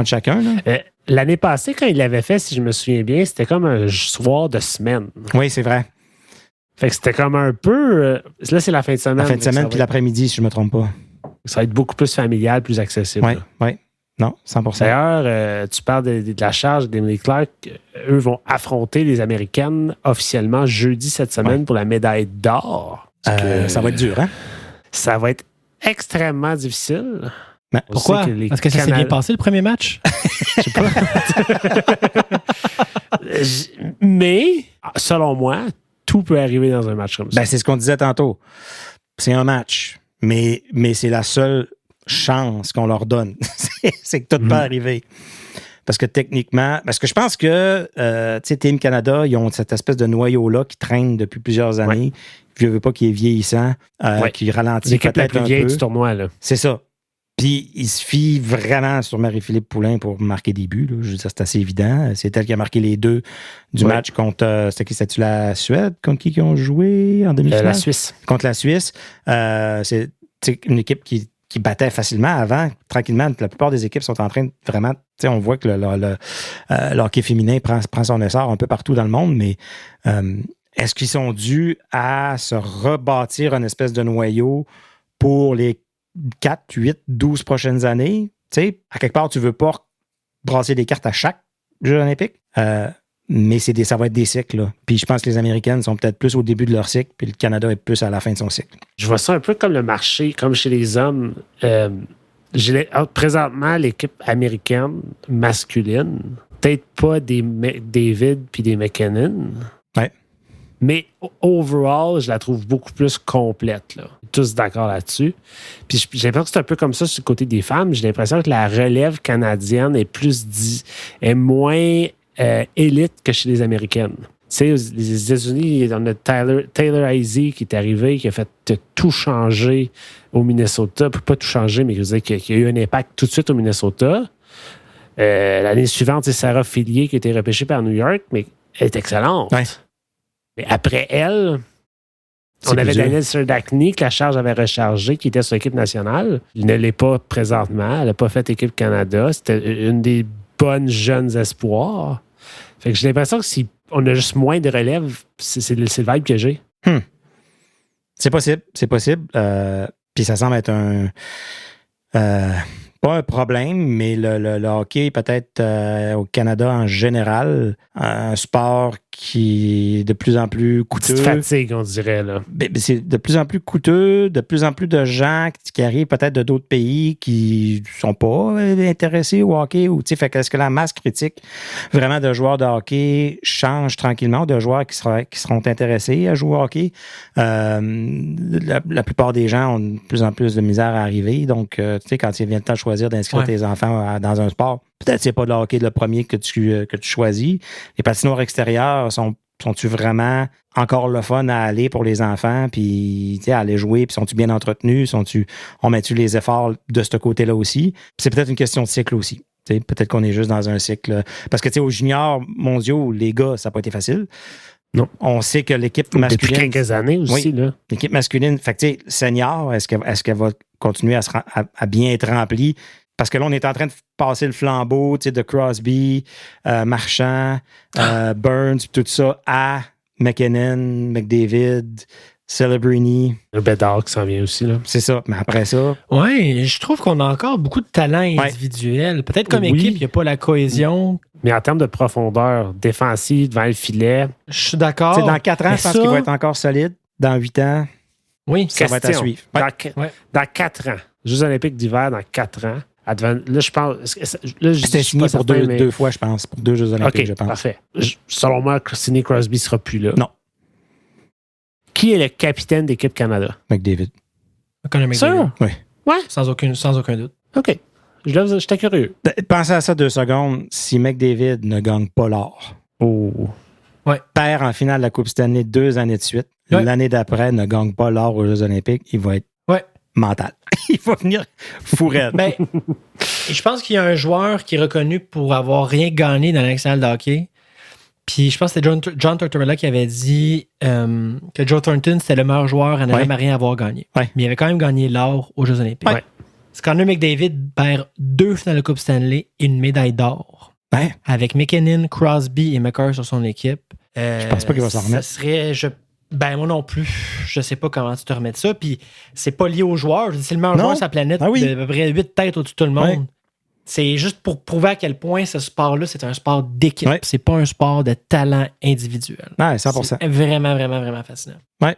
chacun. Là. L'année passée, quand il l'avait fait, si je me souviens bien, c'était comme un soir de semaine. Oui, c'est vrai. Fait que c'était comme un peu... là, c'est la fin de semaine. La fin de semaine, puis l'après-midi, si je ne me trompe pas. Ça va être beaucoup plus familial, plus accessible. Oui. Non, 100%. D'ailleurs, tu parles de la charge d'Emily Clark. Eux vont affronter les Américaines officiellement jeudi cette semaine pour la médaille d'or. Ça va être dur, hein? Ça va être extrêmement difficile. Mais pourquoi? Parce que ça s'est bien passé le premier match? Je sais pas. Mais, selon moi, tout peut arriver dans un match comme ça. C'est ce qu'on disait tantôt. C'est un match, mais c'est la seule chance qu'on leur donne. c'est que tout peut arriver. Parce que techniquement, parce que je pense que Team Canada, ils ont cette espèce de noyau-là qui traîne depuis plusieurs années. Je ne veux pas qu'il est vieillissant, qui ralentit l'équipe peut-être la plus vieille peu. du tournoi. Là. C'est ça. Puis, il se fie vraiment sur Marie-Philippe Poulin pour marquer des buts. Là. Je veux dire, c'est assez évident. C'est elle qui a marqué les 2 du match contre... C'était-tu la Suède? Contre qui ils ont joué en demi-finale? La Suisse. Contre la Suisse. C'est une équipe qui battait facilement avant. Tranquillement, la plupart des équipes sont en train de vraiment... On voit que le hockey féminin prend son essor un peu partout dans le monde, mais est-ce qu'ils sont dus à se rebâtir une espèce de noyau pour les 4, 8, 12 prochaines années? Tu sais, à quelque part, tu ne veux pas brasser des cartes à chaque Jeux olympiques, mais ça va être des cycles. Là. Puis je pense que les Américaines sont peut-être plus au début de leur cycle, puis le Canada est plus à la fin de son cycle. Je vois ça un peu comme le marché, comme chez les hommes. Présentement, l'équipe américaine masculine, peut-être pas des David puis des McKinnon, mais overall, je la trouve beaucoup plus complète. Là. Tous d'accord là-dessus. Puis j'ai l'impression que c'est un peu comme ça sur le côté des femmes. J'ai l'impression que la relève canadienne est moins élite que chez les Américaines. Tu sais, les États-Unis, on a Taylor Heise qui est arrivé, qui a fait tout changer au Minnesota. Pas tout changer, mais qui a eu un impact tout de suite au Minnesota. L'année suivante, c'est Sarah Fillier qui a été repêchée par New York, mais elle est excellente. Ouais. Mais après elle, on avait Daniel Serdachny que la charge avait rechargé, qui était sur l'équipe nationale. Il ne l'est pas présentement. Elle n'a pas fait équipe Canada. C'était une des bonnes jeunes espoirs. Fait que j'ai l'impression que si on a juste moins de relève, c'est le vibe que j'ai. C'est possible. Puis ça semble être pas un problème, mais le hockey, peut-être au Canada en général, un sport qui est de plus en plus coûteux. Petite fatigue, on dirait. Là. C'est de plus en plus coûteux, de plus en plus de gens qui arrivent peut-être de d'autres pays qui sont pas intéressés au hockey. Fait que est-ce que la masse critique vraiment de joueurs de hockey change tranquillement, de joueurs qui seront intéressés à jouer au hockey? La plupart des gens ont de plus en plus de misère à arriver. Donc, quand il vient le temps de choisir d'inscrire tes enfants dans un sport, peut-être c'est pas le hockey le premier que tu choisis. Les patinoires extérieures sont-tu vraiment encore le fun à aller pour les enfants, puis à aller jouer, puis sont-tu bien entretenus, on met-tu les efforts de ce côté-là aussi? Puis c'est peut-être une question de cycle aussi. Peut-être qu'on est juste dans un cycle. Parce que aux juniors mondiaux, les gars, ça n'a pas été facile. Non. On sait que l'équipe masculine. Depuis quelques années aussi, là. L'équipe masculine, fait que senior, est-ce qu'elle va continuer à bien être remplie? Parce que là, on est en train de passer le flambeau de Crosby, Marchand, Burns, tout ça, à McKinnon, McDavid, Celebrini. Le Bédard qui s'en vient aussi, là. C'est ça. Mais après ça... Oui, je trouve qu'on a encore beaucoup de talent individuel. Peut-être comme équipe, il n'y a pas la cohésion. Mais en termes de profondeur défensive devant le filet... Je suis d'accord. Dans 4 ans, je pense qu'il va être encore solide. Dans 8 ans, ça va être à suivre. Dans 4 ans, Jeux olympiques d'hiver, dans 4 ans, là, je pense... C'était signé pour deux fois, je pense. Pour 2 Jeux olympiques, je pense. Parfait. Selon moi, Sidney Crosby ne sera plus là. Non. Qui est le capitaine d'équipe Canada? McDavid. Conor McDavid. Sûr? Oui. Ouais. Sans aucun doute. OK. J'étais curieux. Pensez à ça 2 secondes. Si McDavid ne gagne pas l'or, perd en finale de la Coupe Stanley 2 années de suite, l'année d'après ne gagne pas l'or aux Jeux olympiques, il va être mental. Il va venir fourrette. Ben, je pense qu'il y a un joueur qui est reconnu pour avoir rien gagné dans la nationale de hockey. Puis je pense que c'était John Tortorella qui avait dit que Joe Thornton, c'était le meilleur joueur à ne jamais rien avoir gagné. Ouais. Mais il avait quand même gagné l'or aux Jeux olympiques. Ouais. Connor McDavid perd 2 finales de Coupe Stanley et une médaille d'or. Ouais. Avec McKinnon, Crosby et McCarr sur son équipe. Je pense pas qu'il va s'en remettre. Ça serait... moi non plus. Je sais pas comment tu te remets de ça. Puis c'est pas lié aux joueurs. C'est le meilleur joueur de sa planète. Ah oui. De à peu près 8 têtes au-dessus de tout le monde. Ouais. C'est juste pour prouver à quel point ce sport-là, c'est un sport d'équipe. Ouais. C'est pas un sport de talent individuel. Ouais, 100%. C'est vraiment, vraiment, vraiment fascinant. Ouais.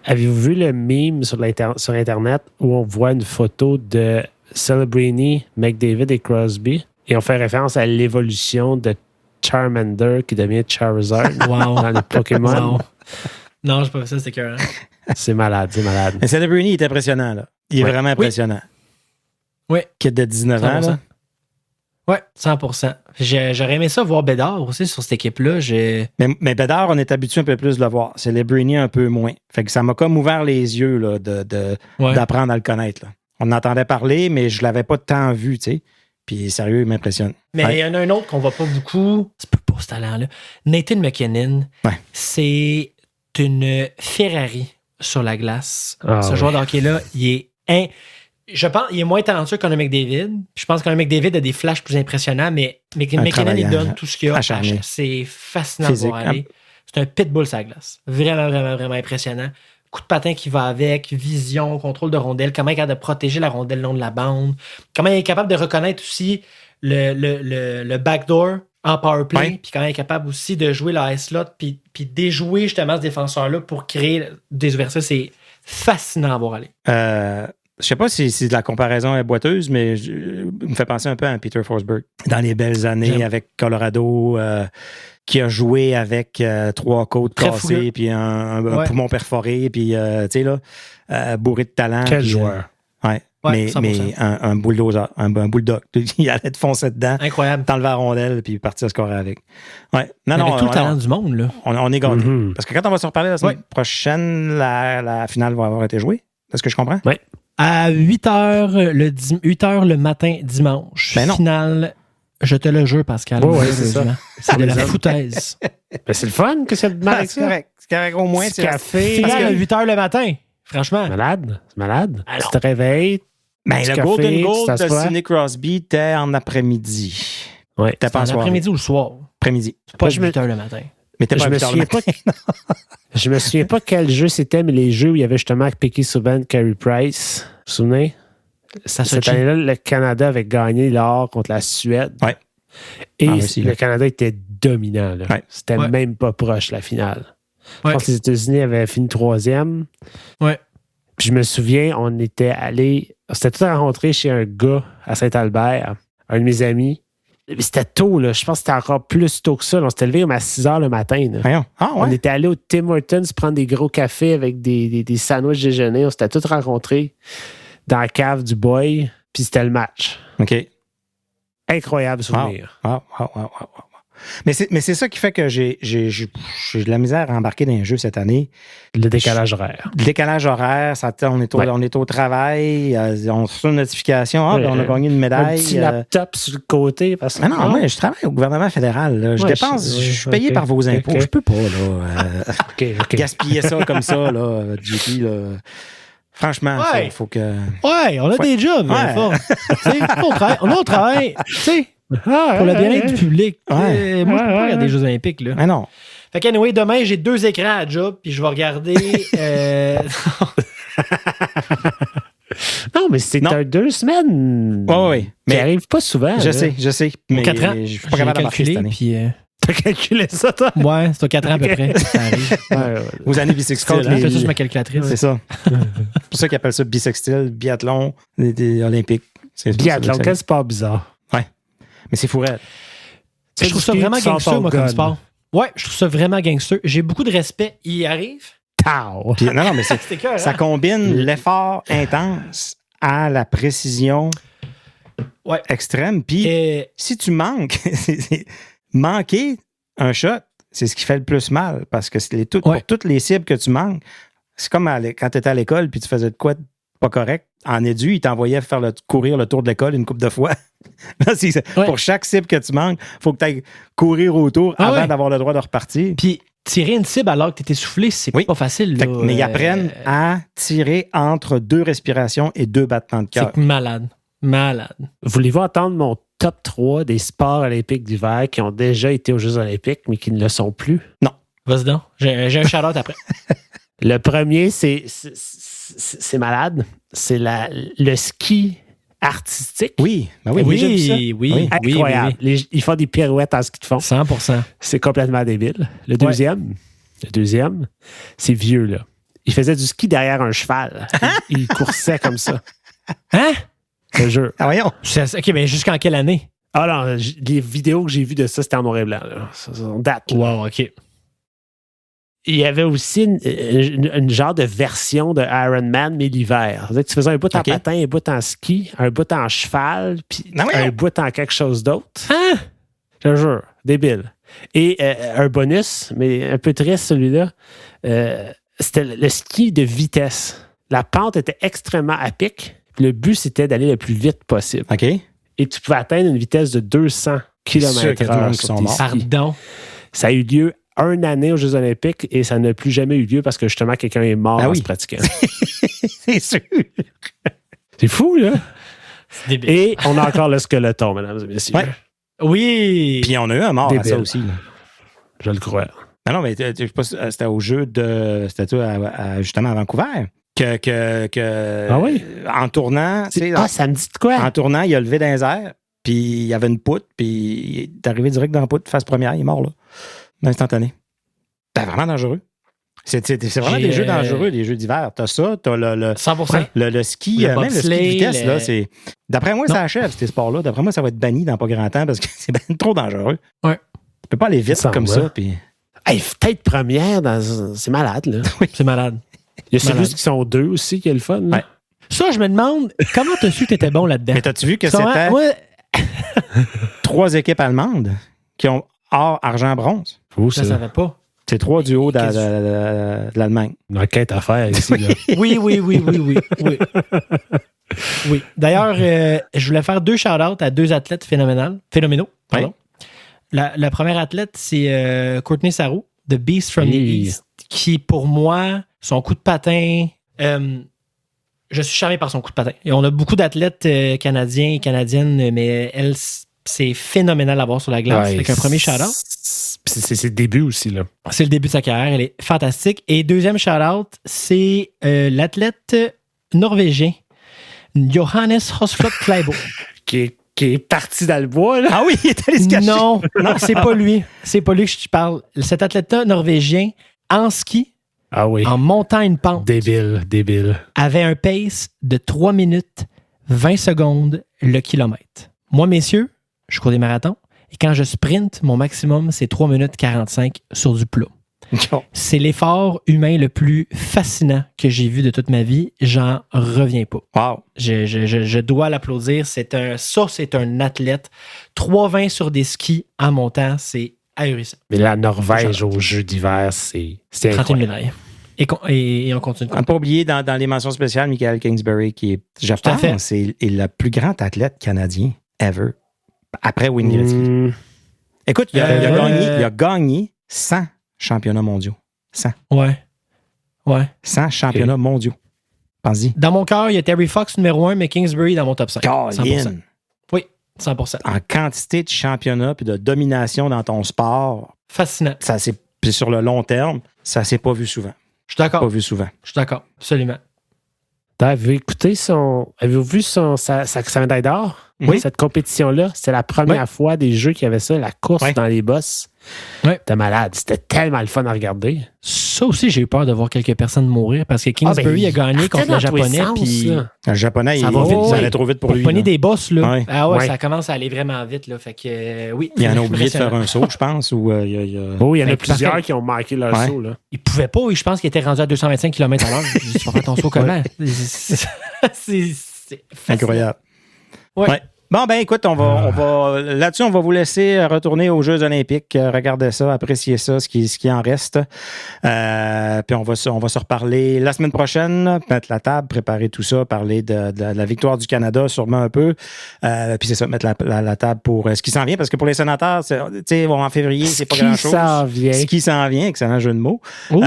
Avez-vous vu le meme sur Internet où on voit une photo de Celebrini, McDavid et Crosby et on fait référence à l'évolution de Charmander qui devient Charizard dans le Pokémon? Wow. Non, j'ai pas vu ça, c'était écœurant. C'est malade. Mais Celebrini est impressionnant, là. Il est vraiment impressionnant. Oui. Kid de 19 ans, là. Oui, 100%. J'aurais aimé ça voir Bédard aussi sur cette équipe-là. Mais Bédard, on est habitué un peu plus de le voir. Celebrini un peu moins. Fait que ça m'a comme ouvert les yeux là, d'apprendre à le connaître. Là. On en entendait parler, mais je l'avais pas tant vu, tu sais. Puis sérieux, il m'impressionne. Mais il y en a un autre qu'on voit pas beaucoup. C'est pas ce talent-là. Nathan McKinnon, c'est une Ferrari sur la glace. Ce joueur de hockey-là, je pense qu'il est moins talentueux qu'un McDavid. Je pense qu'un McDavid a des flashs plus impressionnants, mais McKinnon, il donne tout ce qu'il a. C'est fascinant de voir aller. C'est un pitbull sur la glace. Vraiment, vraiment, vraiment impressionnant. Coup de patin qui va avec, vision, contrôle de rondelle, comment il est capable de protéger la rondelle le long de la bande, comment il est capable de reconnaître aussi le backdoor en powerplay, puis comment il est capable aussi de jouer la slot, puis déjouer justement ce défenseur-là pour créer des ouvertures. C'est fascinant à voir aller. Je sais pas si la comparaison est boiteuse, mais me fait penser un peu à Peter Forsberg. Dans les belles années avec Colorado, qui a joué avec 3 côtes cassées, puis un poumon perforé, puis tu sais là, bourré de talent. Quel puis, joueur. Mais un bulldozer, un bulldog. Il allait te foncer dedans. Incroyable. T'enlever la rondelle, puis partir scorer avec. Ouais. Avec tout le talent du monde, là. On est gâtés. Parce que quand on va se reparler la semaine prochaine, la finale va avoir été jouée. Est-ce que je comprends? Oui. À 8h le matin dimanche. Finale, je te le jure, Pascal. Oui, c'est ça. C'est de la foutaise. Ben, c'est le fun que c'est mal. C'est correct. C'est correct. Au moins, c'est café. Finale à 8h le matin. Franchement. C'est malade. Tu te réveilles. Le Golden Goal de Sidney Crosby était en après-midi. Oui. C'était en après-midi ou le soir? Après-midi. C'est pas 8h le matin. Mais t'es pas Je me souviens pas quel jeu c'était, mais les jeux où il y avait justement Piquet Subban, Carey Price. Vous vous souvenez? Cette année-là, le Canada avait gagné l'or contre la Suède. Ouais. Et le Canada était dominant. Là. Ouais. C'était même pas proche, la finale. Ouais. Je pense que les États-Unis avaient fini 3e. Ouais. Puis je me souviens, on était allé... On s'était tous rencontrés chez un gars à Saint-Albert, un de mes amis. C'était tôt, là. Je pense que c'était encore plus tôt que ça. On s'était levé à 6 heures le matin. On était allé au Tim Hortons prendre des gros cafés avec des sandwichs déjeuner. On s'était tous rencontrés dans la cave du boy. Puis c'était le match. OK. Incroyable souvenir. Wow. Mais c'est ça qui fait que j'ai de la misère à embarquer dans un jeu cette année. Le décalage horaire. Le décalage horaire, on est au travail, on reçoit une notification, on a gagné une médaille. Un petit laptop sur le côté. Parce que, non, moi, je travaille au gouvernement fédéral. Là. Je suis payé par vos impôts. Je peux pas là, gaspiller ça comme ça, là, JP. Là. Franchement, il faut que... Ouais, on a des jobs. On travaille, tu sais. Pour le bien-être du public. Moi, je peux pas regarder les Jeux Olympiques. Là. Mais non. Fait qu'anyway, demain, j'ai 2 écrans à job, puis je vais regarder. Non, mais c'est 2 semaines. Oui. Mais arrive pas souvent. Je sais. Mais 4 ans. Je suis pas capable d'embarquer cette année. Puis, t'as calculé ça, toi? Ouais, c'est 4 ans à peu près. Ça arrive. Aux années bissextiles. Je fais ça sur ma calculatrice. C'est ça. C'est pour ça qu'ils appellent ça bissextile, biathlon, des Olympiques. Biathlon, quel sport bizarre. Mais c'est fourrette. Je trouve ça vraiment gangster, moi, comme sport. Ouais, je trouve ça vraiment gangster. J'ai beaucoup de respect. Il y arrive. Puis, non, mais ça combine l'effort intense à la précision extrême. Puis, si tu manques, manquer un shot, c'est ce qui fait le plus mal. Parce que pour toutes les cibles que tu manques, c'est comme quand tu étais à l'école puis tu faisais de quoi pas correct. En édu, il t'envoyait courir le tour de l'école une couple de fois. Là, pour chaque cible que tu manques, il faut que tu ailles courir autour avant d'avoir le droit de repartir. Puis tirer une cible alors que tu étais soufflé, c'est pas facile. Là. Mais ils apprennent à tirer entre 2 respirations et 2 battements de cœur. C'est malade. Voulez-vous entendre mon top 3 des sports olympiques d'hiver qui ont déjà été aux Jeux olympiques, mais qui ne le sont plus? Non. Vas-y donc. J'ai un shout-out après. Le premier, c'est malade. C'est le ski artistique. Oui, déjà vu ça. Oui. Incroyable. Ils font des pirouettes en ski de fond. 100%. C'est complètement débile. Le deuxième, c'est vieux, là. Il faisait du ski derrière un cheval. Il coursait comme ça. Hein? Je jure. Ah, voyons. OK, mais jusqu'en quelle année? Ah non, les vidéos que j'ai vues de ça, c'était en noir et blanc. Là. Ça date. Là. Wow, OK. Il y avait aussi une genre de version de Iron Man, mais l'hiver. Tu faisais un bout en patin, un bout en ski, un bout en cheval, puis un bout en quelque chose d'autre. Hein? Je te jure, débile. Et un bonus, mais un peu triste celui-là, c'était le ski de vitesse. La pente était extrêmement à pic. Le but, c'était d'aller le plus vite possible. OK. Et tu pouvais atteindre une vitesse de 200 km/h sur tes skis. Pardon? Ça a eu lieu une année aux Jeux olympiques et ça n'a plus jamais eu lieu parce que justement, quelqu'un est mort en se pratiquant. C'est sûr. C'est fou, là. C'est débile. Et on a encore le skeleton, mesdames et messieurs. Ouais. Oui. Puis on a eu un mort à ça aussi. Là. Je le crois. Non, mais je sais pas, c'était au jeu de... C'était justement à Vancouver. Ah oui? En tournant... ça me dit de quoi? En tournant, il a levé dans les airs, puis il y avait une poutre, puis il est arrivé direct dans la poutre, face première, il est mort, là. Instantané. C'est vraiment dangereux. C'est vraiment des jeux dangereux, les jeux d'hiver. T'as ça, t'as le 100%. Le ski, même le ski de vitesse, là, c'est... D'après moi, ça achève, ces sports-là. D'après moi, ça va être banni dans pas grand temps parce que c'est bien trop dangereux. Ouais. Tu peux pas aller vite comme ça, puis... Hey, tête première, c'est malade, là. Oui, c'est malade. Il y a celui qui sont 2 aussi, qui est le fun. Là. Ouais. Ça, je me demande, comment t'as su que t'étais bon là-dedans? Mais t'as-tu vu que c'était 3 équipes allemandes qui ont or, argent, bronze? Fou, je ne savais pas. C'est 3 du haut de l'Allemagne. Une enquête à faire ici. Là. Oui. Oui. D'ailleurs, je voulais faire 2 shout-outs à 2 athlètes phénoménaux. Pardon. La première athlète, c'est Courtney Sarrou, The Beast from the East, qui, pour moi, son coup de patin... je suis charmé par son coup de patin. Et on a beaucoup d'athlètes canadiens et canadiennes, mais elle, c'est phénoménal à voir sur la glace. Avec un premier shout-out. C'est le début aussi, là. C'est le début de sa carrière. Elle est fantastique. Et deuxième shout-out, c'est l'athlète norvégien, Johannes Høsflot Klæbo. qui est parti dans le bois, là. Ah oui, il est allé se cacher. Non, c'est pas lui. C'est pas lui que je parle. Cet athlète-là norvégien, en ski, en montant une pente, débile, avait un pace de 3 minutes 20 secondes le kilomètre. Moi, messieurs, je cours des marathons et quand je sprinte, mon maximum, c'est 3 minutes 45 sur du plat. C'est l'effort humain le plus fascinant que j'ai vu de toute ma vie. J'en reviens pas. Wow. Je dois l'applaudir. C'est un athlète. 3,20 sur des skis en montant, c'est ahurissant. Mais la Norvège aux Jeux d'hiver, c'est 31 incroyable. médailles. Et on continue. On n'a pas oublié dans les mentions spéciales, Michael Kingsbury, qui est, je Tout à fait. pense, est le plus grand athlète canadien ever. Après Wayne Gretzky. Écoute, il a gagné 100 championnats mondiaux. 100. Ouais. 100 championnats mondiaux. Pense-y. Dans mon cœur, il y a Terry Fox numéro 1, mais Kingsbury dans mon top 5. 100%. Colin. Oui, 100%. En quantité de championnats puis de domination dans ton sport, Fascinant. puis sur le long terme, ça s'est pas vu souvent. Je suis d'accord. Pas vu souvent. Je suis d'accord. Absolument. Avez-vous vu sa médaille d'or? Oui. Cette compétition-là, c'était la première fois des Jeux qu'il y avait ça, la course dans les bosses. Ouais. T'es malade. C'était tellement le fun à regarder. Ça aussi, j'ai eu peur de voir quelques personnes mourir parce que Kingsbury a gagné contre le Japonais. Puis Le Japonais, Ça il va vite. ça allait trop vite pour lui. pogner là. des bosses, là. Ouais. Ah ouais, Ouais. ça commence à aller vraiment vite, là. Fait que, oui. Il en a oublié de faire Impressionnant. un saut, je pense. Ou, Oh, il y en a Ben, plusieurs parfait. qui ont manqué leur Ouais. saut. Là. Il pouvait pas, je pense qu'il était rendu à 225 km/h. J'ai dit, tu vas faire ton saut comment? C'est fascinant. incroyable. Ouais. Bon, ben écoute, on va là-dessus, on va vous laisser retourner aux Jeux olympiques. Regardez ça, appréciez ça, ce qui en reste. Puis on va se reparler la semaine prochaine, mettre la table, préparer tout ça, parler de la victoire du Canada, sûrement un peu. Puis c'est ça, mettre la table pour ce qui s'en vient, parce que pour les sénateurs, tu sais, en février, c'est pas grand-chose. Ce qui s'en vient, excellent jeu de mots. Ouh.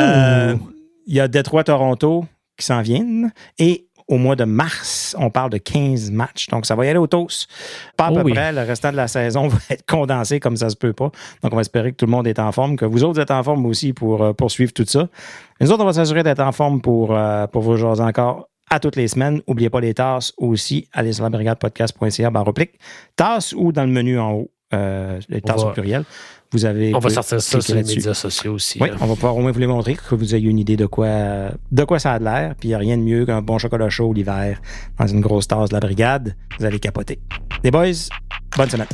Il y a Détroit-Toronto qui s'en viennent. Et au mois de mars, on parle de 15 matchs. Donc, ça va y aller au toast. Pas à peu près. Le restant de la saison va être condensé comme ça se peut pas. Donc, on va espérer que tout le monde est en forme, que vous autres êtes en forme aussi pour poursuivre tout ça. Nous autres, on va s'assurer d'être en forme pour vous jaser encore à toutes les semaines. N'oubliez pas les tasses aussi. Allez sur labrigadepodcast.ca/. Tasses ou dans le menu en haut. Les tasses au pluriel. Vous avez. On va sortir ça sur les là-dessus. médias sociaux aussi. Oui, là. on va pouvoir au moins vous les montrer, que vous ayez une idée de quoi ça a de l'air. Puis il n'y a rien de mieux qu'un bon chocolat chaud l'hiver dans une grosse tasse de la brigade. Vous allez capoter. Les boys, bonne semaine.